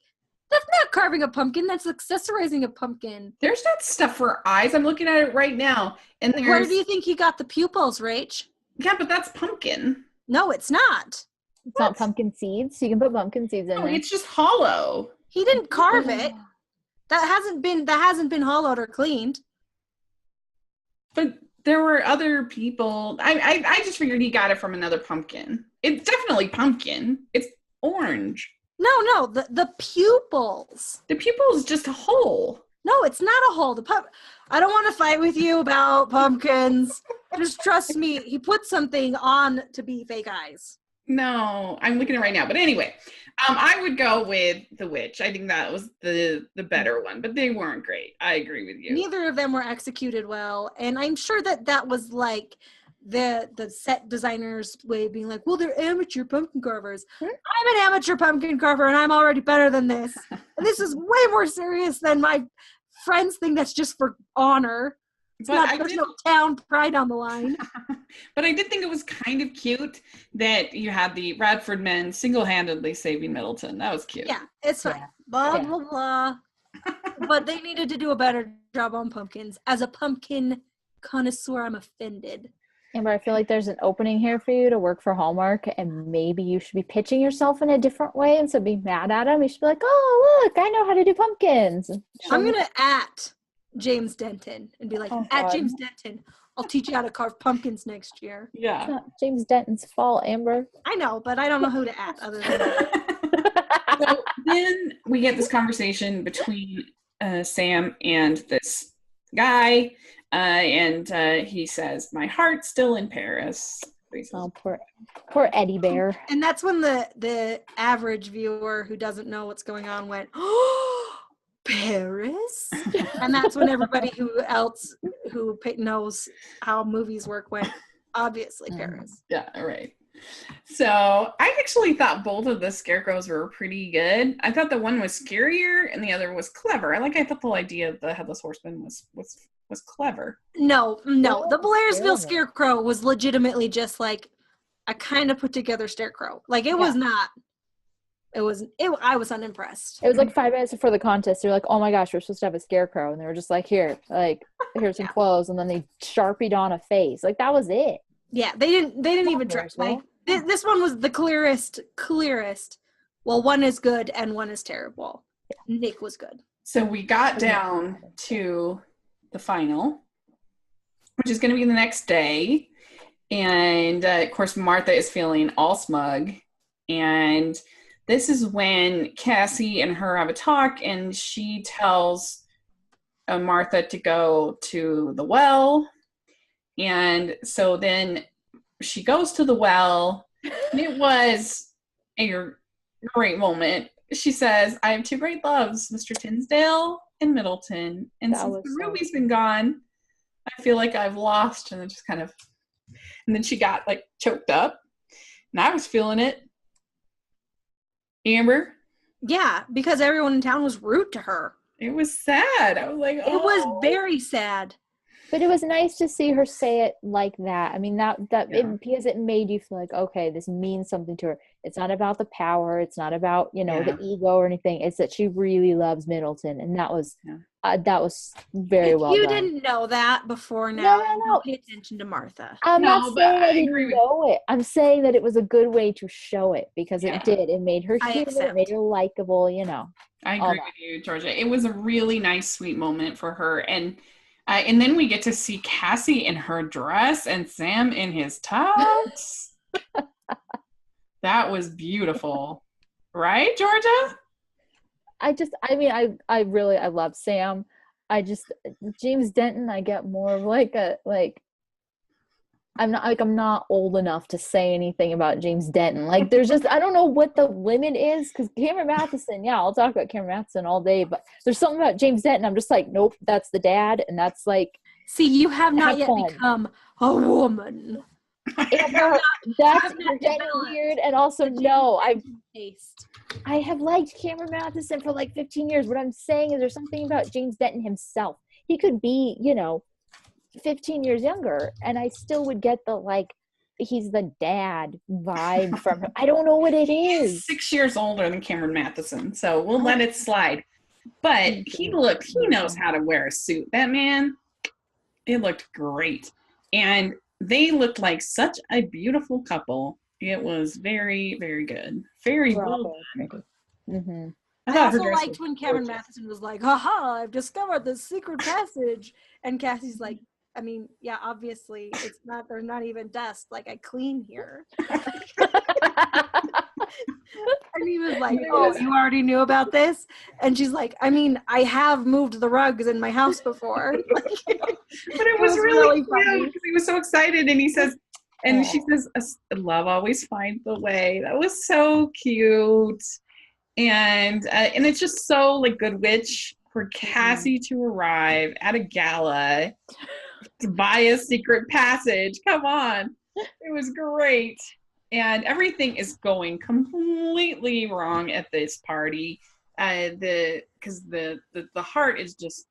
That's not carving a pumpkin. That's accessorizing a pumpkin. There's not stuff for eyes. I'm looking at it right now. And there's... Where do you think he got the pupils, Rach? Yeah, but that's pumpkin. No, it's not. It's not pumpkin seeds. You can put pumpkin seeds in there. It's just hollow. He didn't carve it. That hasn't been hollowed or cleaned. But there were other people. I just figured he got it from another pumpkin. It's definitely pumpkin. It's orange. No, the pupils. The pupil is just a hole. No, it's not a hole. I don't want to fight with you about pumpkins. Just trust me. He put something on to be fake eyes. No, I'm looking at it right now. But anyway, I would go with the witch. I think that was the better one, but they weren't great. I agree with you. Neither of them were executed well, and I'm sure that was like the set designers' way of being like, well, they're amateur pumpkin carvers. I'm an amateur pumpkin carver, and I'm already better than this. And this is way more serious than my friends think that's just for honor. There's no town pride on the line. But I did think it was kind of cute that you had the Radford men single-handedly saving Middleton. That was cute. Yeah, it's fine. Blah, blah, blah. But they needed to do a better job on pumpkins. As a pumpkin connoisseur, I'm offended. Amber, I feel like there's an opening here for you to work for Hallmark, and maybe you should be pitching yourself in a different way instead of being mad at them. You should be like, oh, look, I know how to do pumpkins. I'm going to James Denton and be like, James Denton, I'll teach you how to carve pumpkins next year. Yeah. It's not James Denton's fault, Amber. I know, but I don't know who to at other than that. So then we get this conversation between Sam and this guy, and he says, my heart's still in Paris. Oh, poor Eddie Bear. And that's when the average viewer who doesn't know what's going on went, oh, Paris? And that's when everybody who knows how movies work went, obviously Paris. Yeah, right. So I actually thought both of the scarecrows were pretty good. I thought the one was scarier and the other was clever. I thought the idea of the Headless Horseman was clever. No. The Blairsville scarecrow was legitimately just like a kind of put together scarecrow. Like it was not. I was unimpressed. It was like 5 minutes before the contest. They're like, oh my gosh, we're supposed to have a scarecrow. And they were just like, here's some clothes. And then they Sharpied on a face. Like that was it. Yeah, they didn't even try. Like this one was the clearest. Well, one is good and one is terrible. Yeah. Nick was good. So we got down to the final, which is going to be the next day. And of course, Martha is feeling all smug. And this is when Cassie and her have a talk, and she tells Martha to go to the well. And so then she goes to the well, and it was a great moment. She says, I have two great loves, Mr. Tinsdale and Middleton. And since the Ruby's been gone, I feel like I've lost. And then just kind of, and then she got like choked up, and I was feeling it. Amber? Yeah, because everyone in town was rude to her. It was sad. I was like, oh. It was very sad. But it was nice to see her say it like that. I mean, because it made you feel like, okay, this means something to her. It's not about the power. It's not about, the ego or anything. It's that she really loves Middleton. And that was very well done. You didn't know that before now. No. Pay attention to Martha. I'm not saying I didn't know it. I'm saying that it was a good way to show it because it did. It made her human. It made her likable, I agree with you, Georgia. It was a really nice, sweet moment for her. And then we get to see Cassie in her dress and Sam in his tux. That was beautiful. Right, Georgia? I love Sam. James Denton, I get more of I'm not old enough to say anything about James Denton. Like there's just, I don't know what the limit is because Cameron Matheson, I'll talk about Cameron Matheson all day, but there's something about James Denton. I'm just like, nope, that's the dad. And that's like, see, you have not yet become a woman. That's weird. And also, no, I have liked Cameron Matheson for like 15 years. What I'm saying is there's something about James Denton himself. He could be, 15 years younger, and I still would get the he's the dad vibe from him. I don't know what it is. He's 6 years older than Cameron Matheson, so we'll let it slide. But he knows how to wear a suit. That man, it looked great. And they looked like such a beautiful couple. It was very, very good. Very well done. Mm-hmm. I also liked when Cameron Matheson was like, haha, I've discovered the secret passage. And Cassie's like, I mean, yeah, obviously there's not even dust. Like, I clean here. And he was like, oh, you already knew about this? And she's like, I mean, I have moved the rugs in my house before. But it was really funny because he was so excited, and he says, and she says, love always finds the way. That was so cute. And it's just so like Good Witch for Cassie to arrive at a gala to buy a secret passage. Come on. It was great. And everything is going completely wrong at this party. Because the heart is just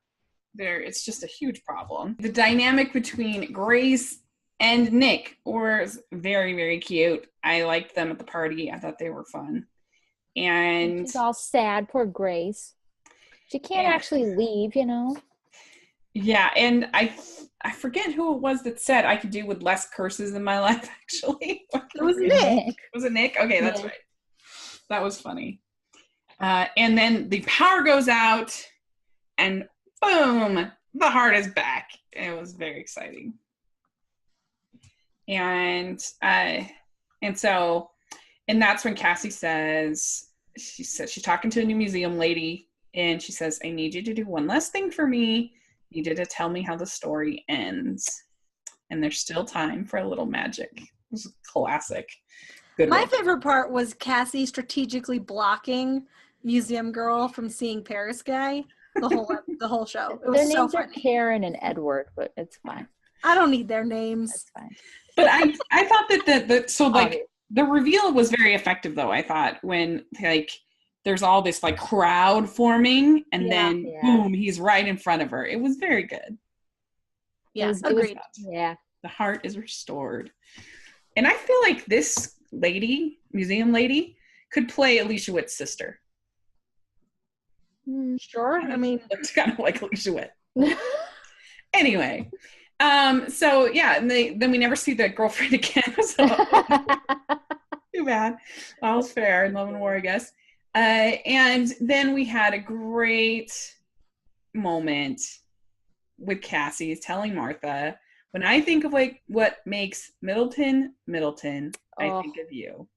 there. It's just a huge problem. The dynamic between Grace and Nick was very, very cute. I liked them at the party. I thought they were fun. And she's all sad, poor Grace. She can't actually leave, you know. Yeah, and I forget who it was that said I could do with less curses in my life, actually. It was Nick. Was it Nick? Okay, that's right. That was funny. And then the power goes out, and boom, the heart is back. It was very exciting. And that's when Cassie says, she's talking to a new museum lady, and she says, I need you to do one last thing for me. I need you to tell me how the story ends. And there's still time for a little magic. It was a classic. My favorite part was Cassie strategically blocking Museum Girl from seeing Paris Guy the whole show. It was their names are Karen and Edward, but it's fine. I don't need their names. That's fine. But I thought that the reveal was very effective, though. I thought when there's all this crowd forming, and then boom, he's right in front of her. It was very good. Yeah, agreed. Yeah, the heart is restored, and I feel like this museum lady, could play Alicia Witt's sister. Sure. I mean, it's kind of like Alicia Witt. Anyway. So yeah, and then we never see the girlfriend again. So too bad. All's fair in love and war, I guess. And then we had a great moment with Cassie telling Martha, when I think of what makes Middleton, I think of you.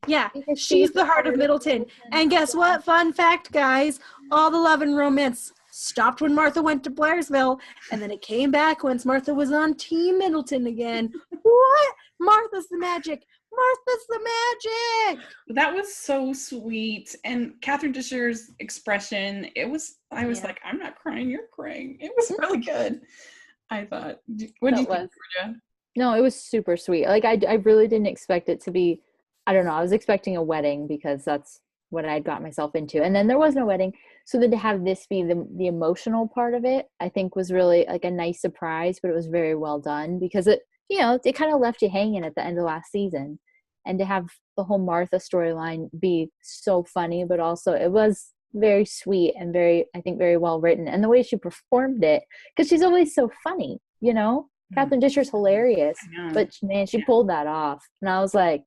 Yeah, she's the heart of Middleton. And guess what? Fun fact, guys, all the love and romance stopped when Martha went to Blairsville, and then it came back once Martha was on Team Middleton again. What? Martha's the magic. Martha's the magic. That was so sweet. And Catherine Disher's expression, I was like, I'm not crying, you're crying. It was really good, I thought. What did you think, Georgia? No, it was super sweet. I really didn't expect it to be, I don't know, I was expecting a wedding because that's what I had got myself into. And then there was no wedding. So then to have this be the emotional part of it, I think was really a nice surprise, but it was very well done because it kind of left you hanging at the end of last season. And to have the whole Martha storyline be so funny, but also it was very sweet and very well written. And the way she performed it, because she's always so funny, Catherine Disher's hilarious, but man, she pulled that off. And I was like,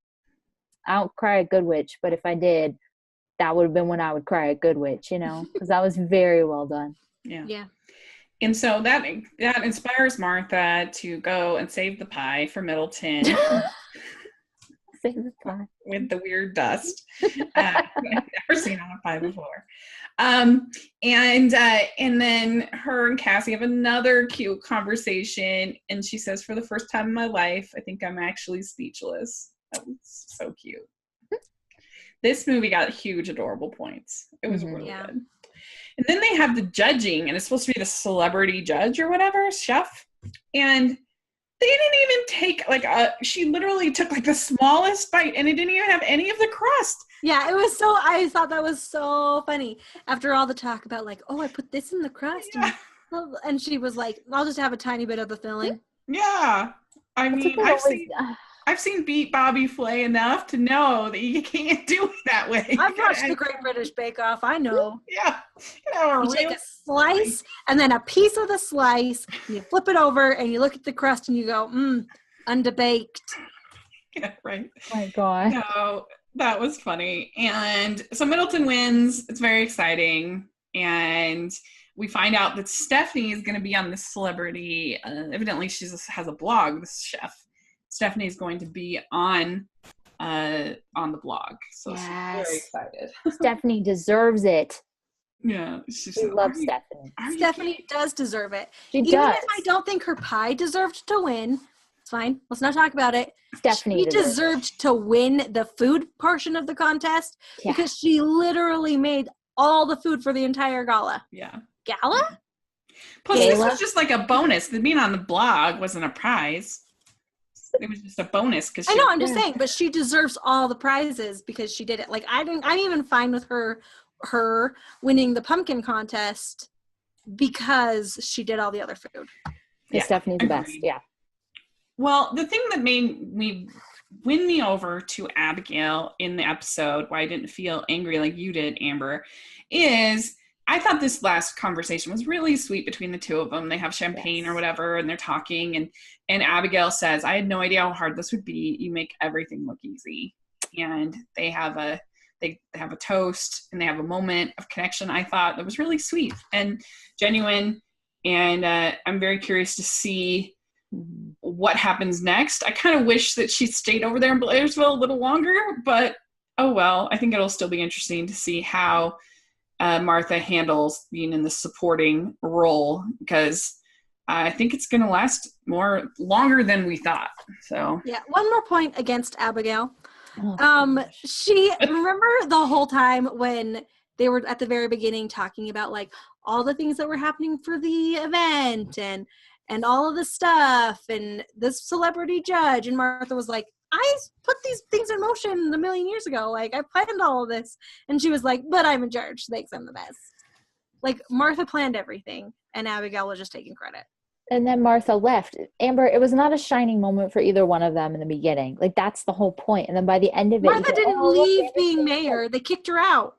I don't cry at Good Witch, but if I did, that would have been when I would cry at Good Witch, because that was very well done. Yeah. And so that inspires Martha to go and save the pie for Middleton. Save the pie. With the weird dust. I've never seen on a pie before. And then her and Cassie have another cute conversation, and she says, for the first time in my life, I think I'm actually speechless. That was so cute. This movie got huge adorable points. It was really good. And then they have the judging, and it's supposed to be the celebrity judge or whatever, chef. And they didn't even take she literally took the smallest bite, and it didn't even have any of the crust. Yeah, it was I thought that was so funny. After all the talk about I put this in the crust. Yeah. And she was like, I'll just have a tiny bit of the filling. Yeah. I mean, I've seen Beat Bobby Flay enough to know that you can't do it that way. I've watched the Great British Bake Off. I know. Yeah. You take a slice and then a piece of the slice, and you flip it over and you look at the crust and you go, underbaked. Yeah, right. Oh my God. So that was funny. And so Middleton wins. It's very exciting. And we find out that Stephanie is going to be on this celebrity. Evidently, she has a blog, this chef. Stephanie is going to be on the blog. So she's very excited. Stephanie deserves it. Yeah. We love Stephanie. Stephanie does deserve it. Even if I don't think her pie deserved to win, it's fine. Let's not talk about it. Stephanie she deserved to win the food portion of the contest because she literally made all the food for the entire gala. Yeah. Gala? Plus, this was just like a bonus. The being on the blog wasn't a prize. It was just a bonus because I know. I'm just saying, but she deserves all the prizes because she did it. Like I'm even fine with her winning the pumpkin contest because she did all the other food. Yeah, Stephanie's the best. Yeah. Well, the thing that made me win me over to Abigail in the episode, why I didn't feel angry like you did, Amber, is I thought this last conversation was really sweet between the two of them. They have champagne or whatever, and they're talking, and Abigail says, I had no idea how hard this would be. You make everything look easy. And they have a toast, and they have a moment of connection. I thought that was really sweet and genuine, and I'm very curious to see what happens next. I kind of wish that she stayed over there in Blairsville a little longer, but oh well. I think it'll still be interesting to see how Martha handles being in the supporting role, because I think it's going to last longer than we thought. So yeah, one more point against Abigail. She remember the whole time when they were at the very beginning talking about like all the things that were happening for the event and all of the stuff and this celebrity judge, and Martha was like, I put these things in motion a million years ago. Like I planned all of this. And she was like, but I'm in charge. Thanks, I'm the best. Like Martha planned everything and Abigail was just taking credit. And then Martha left. Amber, it was not a shining moment for either one of them in the beginning. Like that's the whole point. And then by the end of it, Martha didn't leave being mayor. They kicked her out.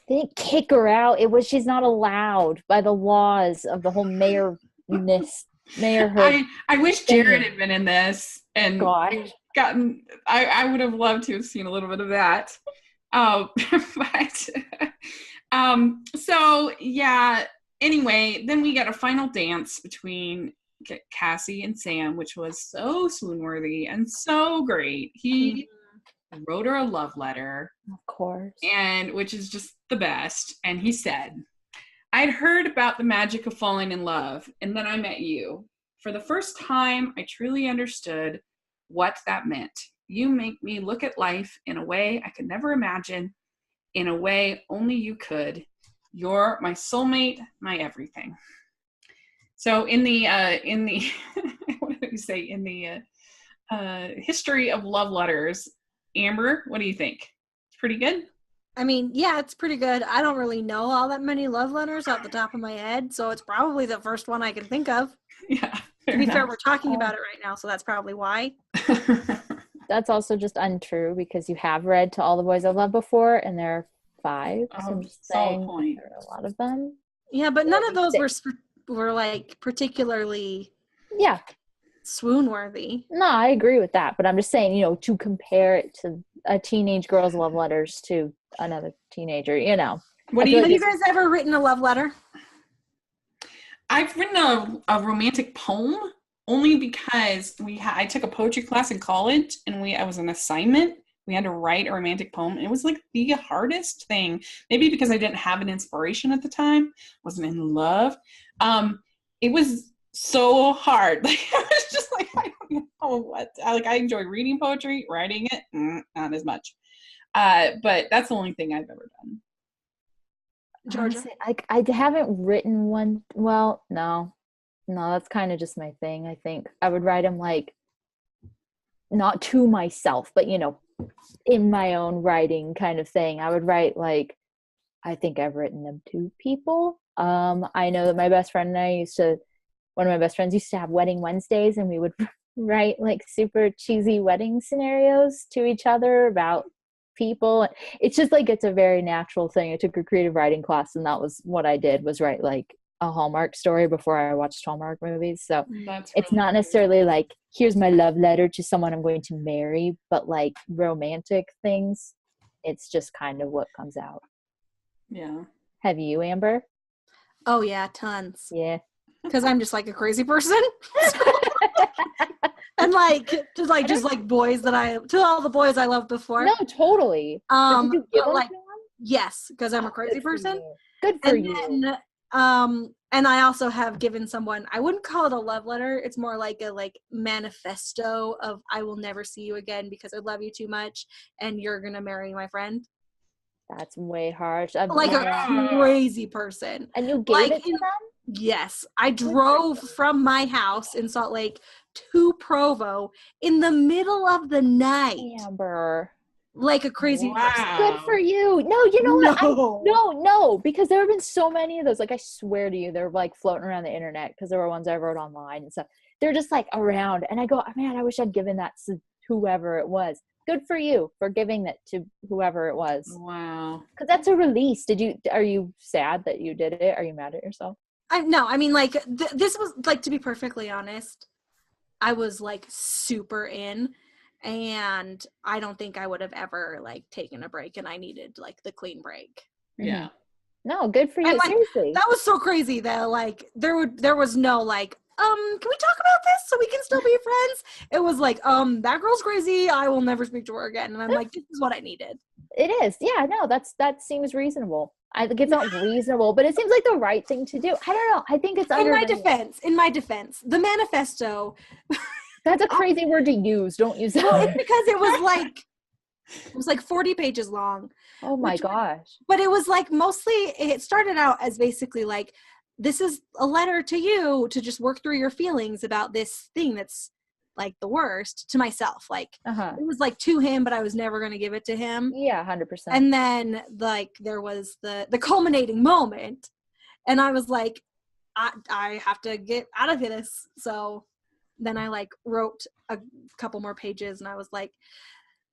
They didn't kick her out. She's not allowed by the laws of the whole mayorhood. I wish Jared had been in this and God. I would have loved to have seen a little bit of that. So yeah, anyway, then we got a final dance between Cassie and Sam, which was so swoon-worthy and so great. He wrote her a love letter. Of course. And which is just the best. And he said, I'd heard about the magic of falling in love, and then I met you. For the first time, I truly understood what that meant. You make me look at life in a way I could never imagine, in a way only you could. You're my soulmate, my everything. So in the what did we say? In the history of love letters, Amber, what do you think? It's pretty good? I mean, yeah, it's pretty good. I don't really know all that many love letters off the top of my head, so it's probably the first one I can think of. Yeah. To be fair, we're talking about it right now, so that's probably why. That's also just untrue because you have read To All the Boys I've Loved Before, and there are 5. So I'm just saying there are a lot of them. Yeah, but none of those were like particularly swoon worthy. No, I agree with that, but I'm just saying, to compare it to a teenage girl's love letters to another teenager, Have you guys ever written a love letter? I've written a romantic poem only because I took a poetry class in college and it was an assignment. We had to write a romantic poem. It was like the hardest thing. Maybe because I didn't have an inspiration at the time, wasn't in love. It was so hard. Like I was just like, I don't know what. I enjoy reading poetry, writing it, not as much. But that's the only thing I've ever done. Georgia? I haven't written one. Well, no, that's kind of just my thing. I think I would write them like not to myself, but in my own writing kind of thing. I would write like, I think I've written them to people. I know that my best friend and one of my best friends used to have wedding Wednesdays, and we would write like super cheesy wedding scenarios to each other about people. It's just like, it's a very natural thing. I took a creative writing class, and that was what I did, was write like a Hallmark story before I watched Hallmark movies. So it's not necessarily like, here's my love letter to someone I'm going to marry, but like romantic things. It's just kind of what comes out. Yeah. Have you, Amber? Oh yeah, tons. Yeah. Because I'm just like a crazy person. And like just like boys to all the boys I loved before. No, totally. Did you give them like to them? yes, because I'm a crazy person. Good for you. Then, and I also have given someone, I wouldn't call it a love letter. It's more like a manifesto of, I will never see you again because I love you too much, and you're gonna marry my friend. That's way harsh. Like a crazy person. And you gave it to them? Yes. I drove from my house in Salt Lake to Provo in the middle of the night. Amber. Like a crazy person. Good for you. No, you know what? No, because there have been so many of those. Like, I swear to you, they're like floating around the internet, because there were ones I wrote online and stuff. They're just like around. And I go, man, I wish I'd given that to whoever it was. Good for you for giving that to whoever it was. Wow. Because that's a release. Are you sad that you did it? Are you mad at yourself? No, I mean, like, this was, like, to be perfectly honest, I was, like, super in, and I don't think I would have ever, like, taken a break, and I needed, like, the clean break. Yeah. No, good for you. Like, seriously. That was so crazy that, like, there was no, like, can we talk about this so we can still be friends? It was like, that girl's crazy. I will never speak to her again. And I'm like, this is what I needed. It is. Yeah, no, that seems reasonable. I think it's not reasonable, but it seems like the right thing to do. I don't know. I think it's in my defense, the manifesto. That's a crazy word to use. Don't use that. Well, it's because it was like 40 pages long. Oh my gosh. But it was like, mostly it started out as basically like, this is a letter to you to just work through your feelings about this thing that's like the worst, to myself. Like, it was like to him, but I was never going to give it to him. Yeah, 100%. And then like there was the culminating moment, and I was like, I have to get out of this. So then I like wrote a couple more pages, and I was like,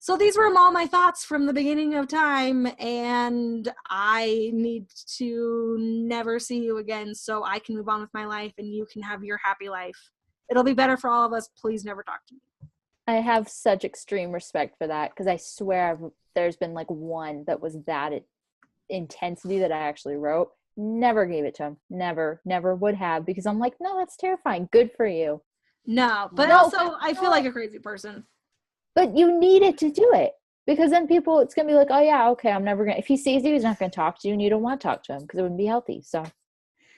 so these were all my thoughts from the beginning of time, and I need to never see you again so I can move on with my life and you can have your happy life. It'll be better for all of us. Please never talk to me. I have such extreme respect for that, because I swear there's been like one that was that intensity that I actually wrote. Never gave it to him. Never would have, because I'm like, no, that's terrifying. Good for you. No, but also I feel like a crazy person. But you needed to do it, because then people, it's going to be like, oh yeah, okay, I'm never going to, if he sees you, he's not going to talk to you, and you don't want to talk to him because it wouldn't be healthy. So,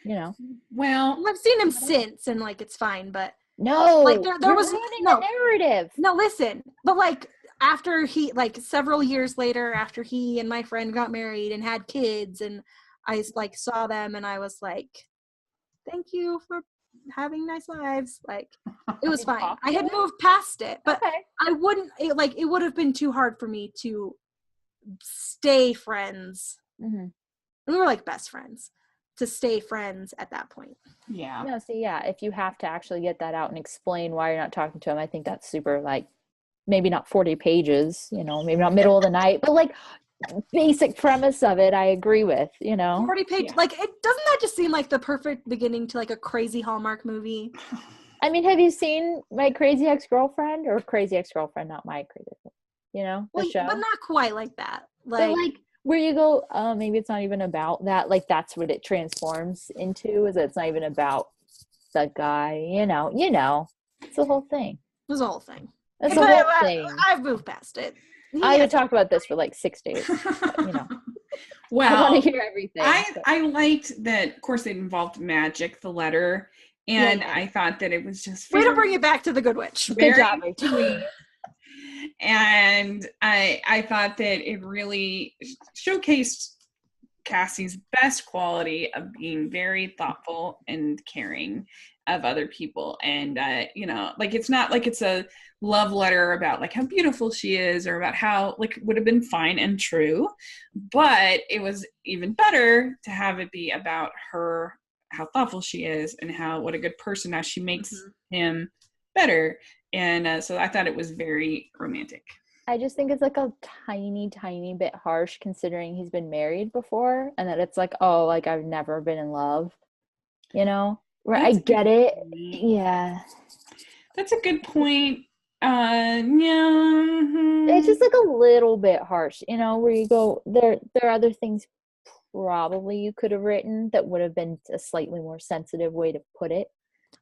you know. Well, I've seen him since, and like, it's fine, but. No, like there was no narrative. No, listen, but like after he, like several years later, after he and my friend got married and had kids, and I like saw them, and I was like, thank you for having nice lives. Like, it was fine. I had moved past it, but I wouldn't, it would have been too hard for me to stay friends. Mm-hmm. We were like best friends, to stay friends at that point. Yeah. No, so yeah, if you have to actually get that out and explain why you're not talking to him, I think that's super, like, maybe not 40 pages, you know, maybe not middle of the night, but like basic premise of it, I agree with, you know. 40 pages, like, it doesn't that just seem like the perfect beginning to like a crazy Hallmark movie? I mean, have you seen My Crazy Ex-Girlfriend, or Crazy Ex-Girlfriend, not My Crazy, you know, the show? But not quite like that. Like, where you go, maybe it's not even about that. Like, that's what it transforms into, is that it's not even about the guy, you know. It's the whole thing. It's the whole thing. That's the whole thing. I've moved past it. I would talk about this for like 6 days. But, you know. Well, I want to hear everything. I liked that, of course, it involved magic, the letter, and I thought that it was just way to bring it back to the Good Witch. Good job, sweet. And I thought that it really showcased Cassie's best quality of being very thoughtful and caring of other people. And, you know, like, it's not like it's a love letter about like how beautiful she is, or about how, like, would have been fine and true, but it was even better to have it be about her, how thoughtful she is, and what a good person, now she makes him better. And so I thought it was very romantic. I just think it's like a tiny, tiny bit harsh considering he's been married before, and that it's like, oh, like I've never been in love, you know? Where I get it. Yeah. That's a good point. Yeah. It's just like a little bit harsh, you know, where you go, there are other things probably you could have written that would have been a slightly more sensitive way to put it.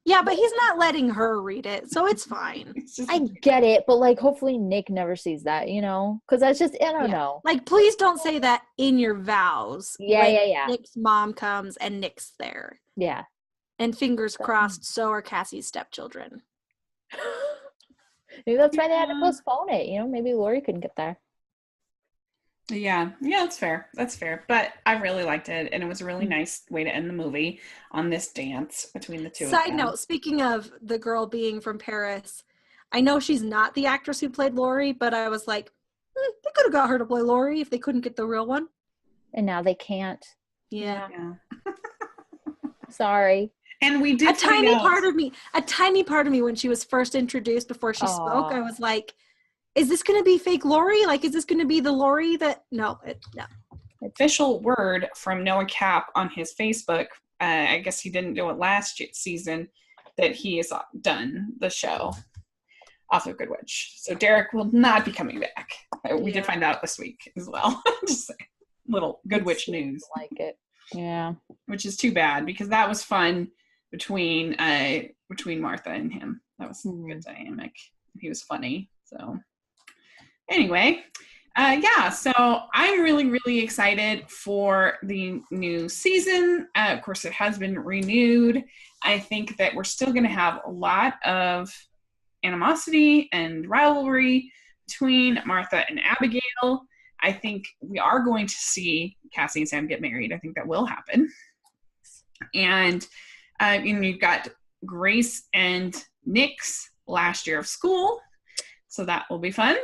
Yeah, but he's not letting her read it, so it's fine. I get it, but like hopefully Nick never sees that, you know? Because that's just, I don't know. Like, please don't say that in your vows. Yeah. Nick's mom comes and Nick's there. Yeah. And fingers crossed, so are Cassie's stepchildren. Maybe that's why they had to postpone it, you know? Maybe Lori couldn't get there. Yeah, that's fair. That's fair. But I really liked it, and it was a really nice way to end the movie on this dance between the two of them. Side note, speaking of the girl being from Paris, I know she's not the actress who played Lori, but I was like, they could have got her to play Lori if they couldn't get the real one. And now they can't. Yeah. Sorry. And we did a tiny part of me when she was first introduced before she spoke, I was like, is this going to be fake Lori? Like, is this going to be the Lori that... No. Official word from Noah Cap on his Facebook, I guess he didn't do it last season, that he has done the show off of Good Witch. So Derek will not be coming back. We did find out this week as well. Just saying. Little Good Witch news. Like it. Yeah. Which is too bad, because that was fun between Martha and him. That was a good dynamic. He was funny. So anyway, so I'm really, really excited for the new season. Of course, it has been renewed. I think that we're still going to have a lot of animosity and rivalry between Martha and Abigail. I think we are going to see Cassie and Sam get married. I think that will happen. And you've got Grace and Nick's last year of school. So that will be fun.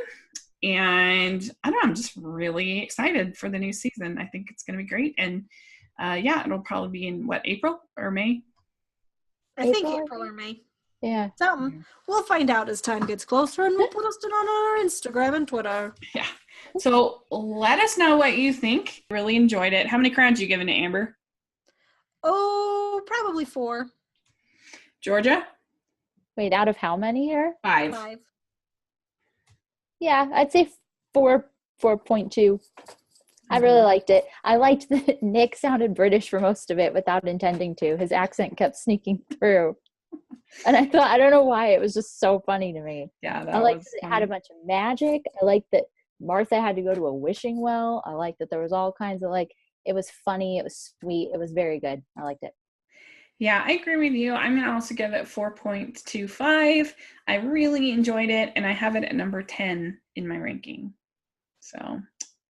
And I don't know, I'm just really excited for the new season. I think it's going to be great. And it'll probably be in April or May? I think April or May. Yeah. Something. We'll find out as time gets closer, and we'll post it on our Instagram and Twitter. Yeah. So let us know what you think. Really enjoyed it. How many crowns you giving to Amber? Oh, probably 4. Georgia? Wait, out of how many here? 5. Yeah, I'd say 4.2. I really liked it. I liked that Nick sounded British for most of it without intending to. His accent kept sneaking through. And I thought, I don't know why, it was just so funny to me. Yeah, I liked that it had a bunch of magic. I liked that Martha had to go to a wishing well. I liked that there was all kinds of it was funny, it was sweet, it was very good. I liked it. Yeah, I agree with you. I'm going to also give it 4.25. I really enjoyed it, and I have it at number 10 in my ranking. So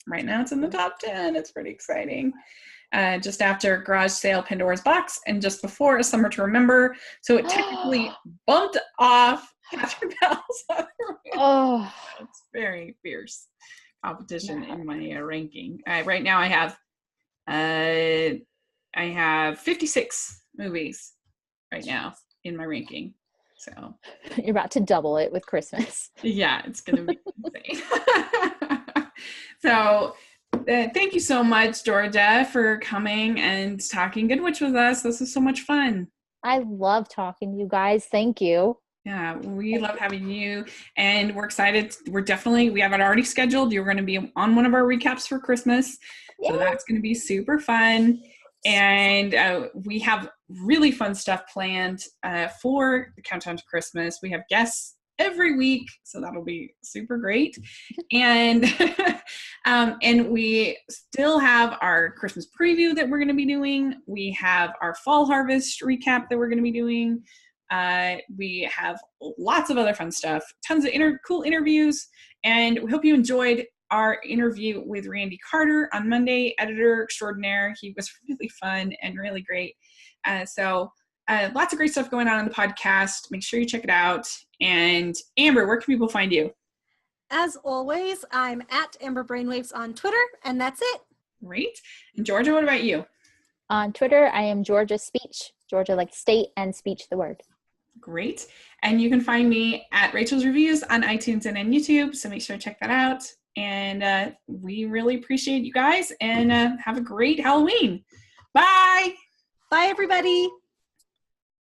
right now it's in the top 10. It's pretty exciting. Just after Garage Sale, Pandora's Box, and just before A Summer to Remember. So it technically bumped off Catherine Bell's. Oh, it's very fierce competition in my ranking. Right now I have 56 movies right now in my ranking. So you're about to double it with Christmas. Yeah, it's going to be insane. So thank you so much, Georgia, for coming and talking Good Witch with us. This was so much fun. I love talking to you guys. Thank you. Yeah, we love having you, and we're excited. We have it already scheduled. You're going to be on one of our recaps for Christmas. Yeah. So that's going to be super fun. And we have really fun stuff planned for the Countdown to Christmas. We have guests every week, so that'll be super great. And and we still have our Christmas preview that we're going to be doing. We have our fall harvest recap that we're going to be doing. We have lots of other fun stuff, tons of cool interviews, and we hope you enjoyed our interview with Randy Carter on Monday, editor extraordinaire. He was really fun and really great. So lots of great stuff going on in the podcast. Make sure you check it out. And Amber, where can people find you? As always, I'm at Amber Brainwaves on Twitter, and that's it. Great. And Georgia, what about you? On Twitter, I am Georgia Speech. Georgia like state and speech the word. Great. And you can find me at Rachel's Reviews on iTunes and on YouTube. So make sure to check that out. And we really appreciate you guys, and have a great Halloween. Bye. Bye, everybody.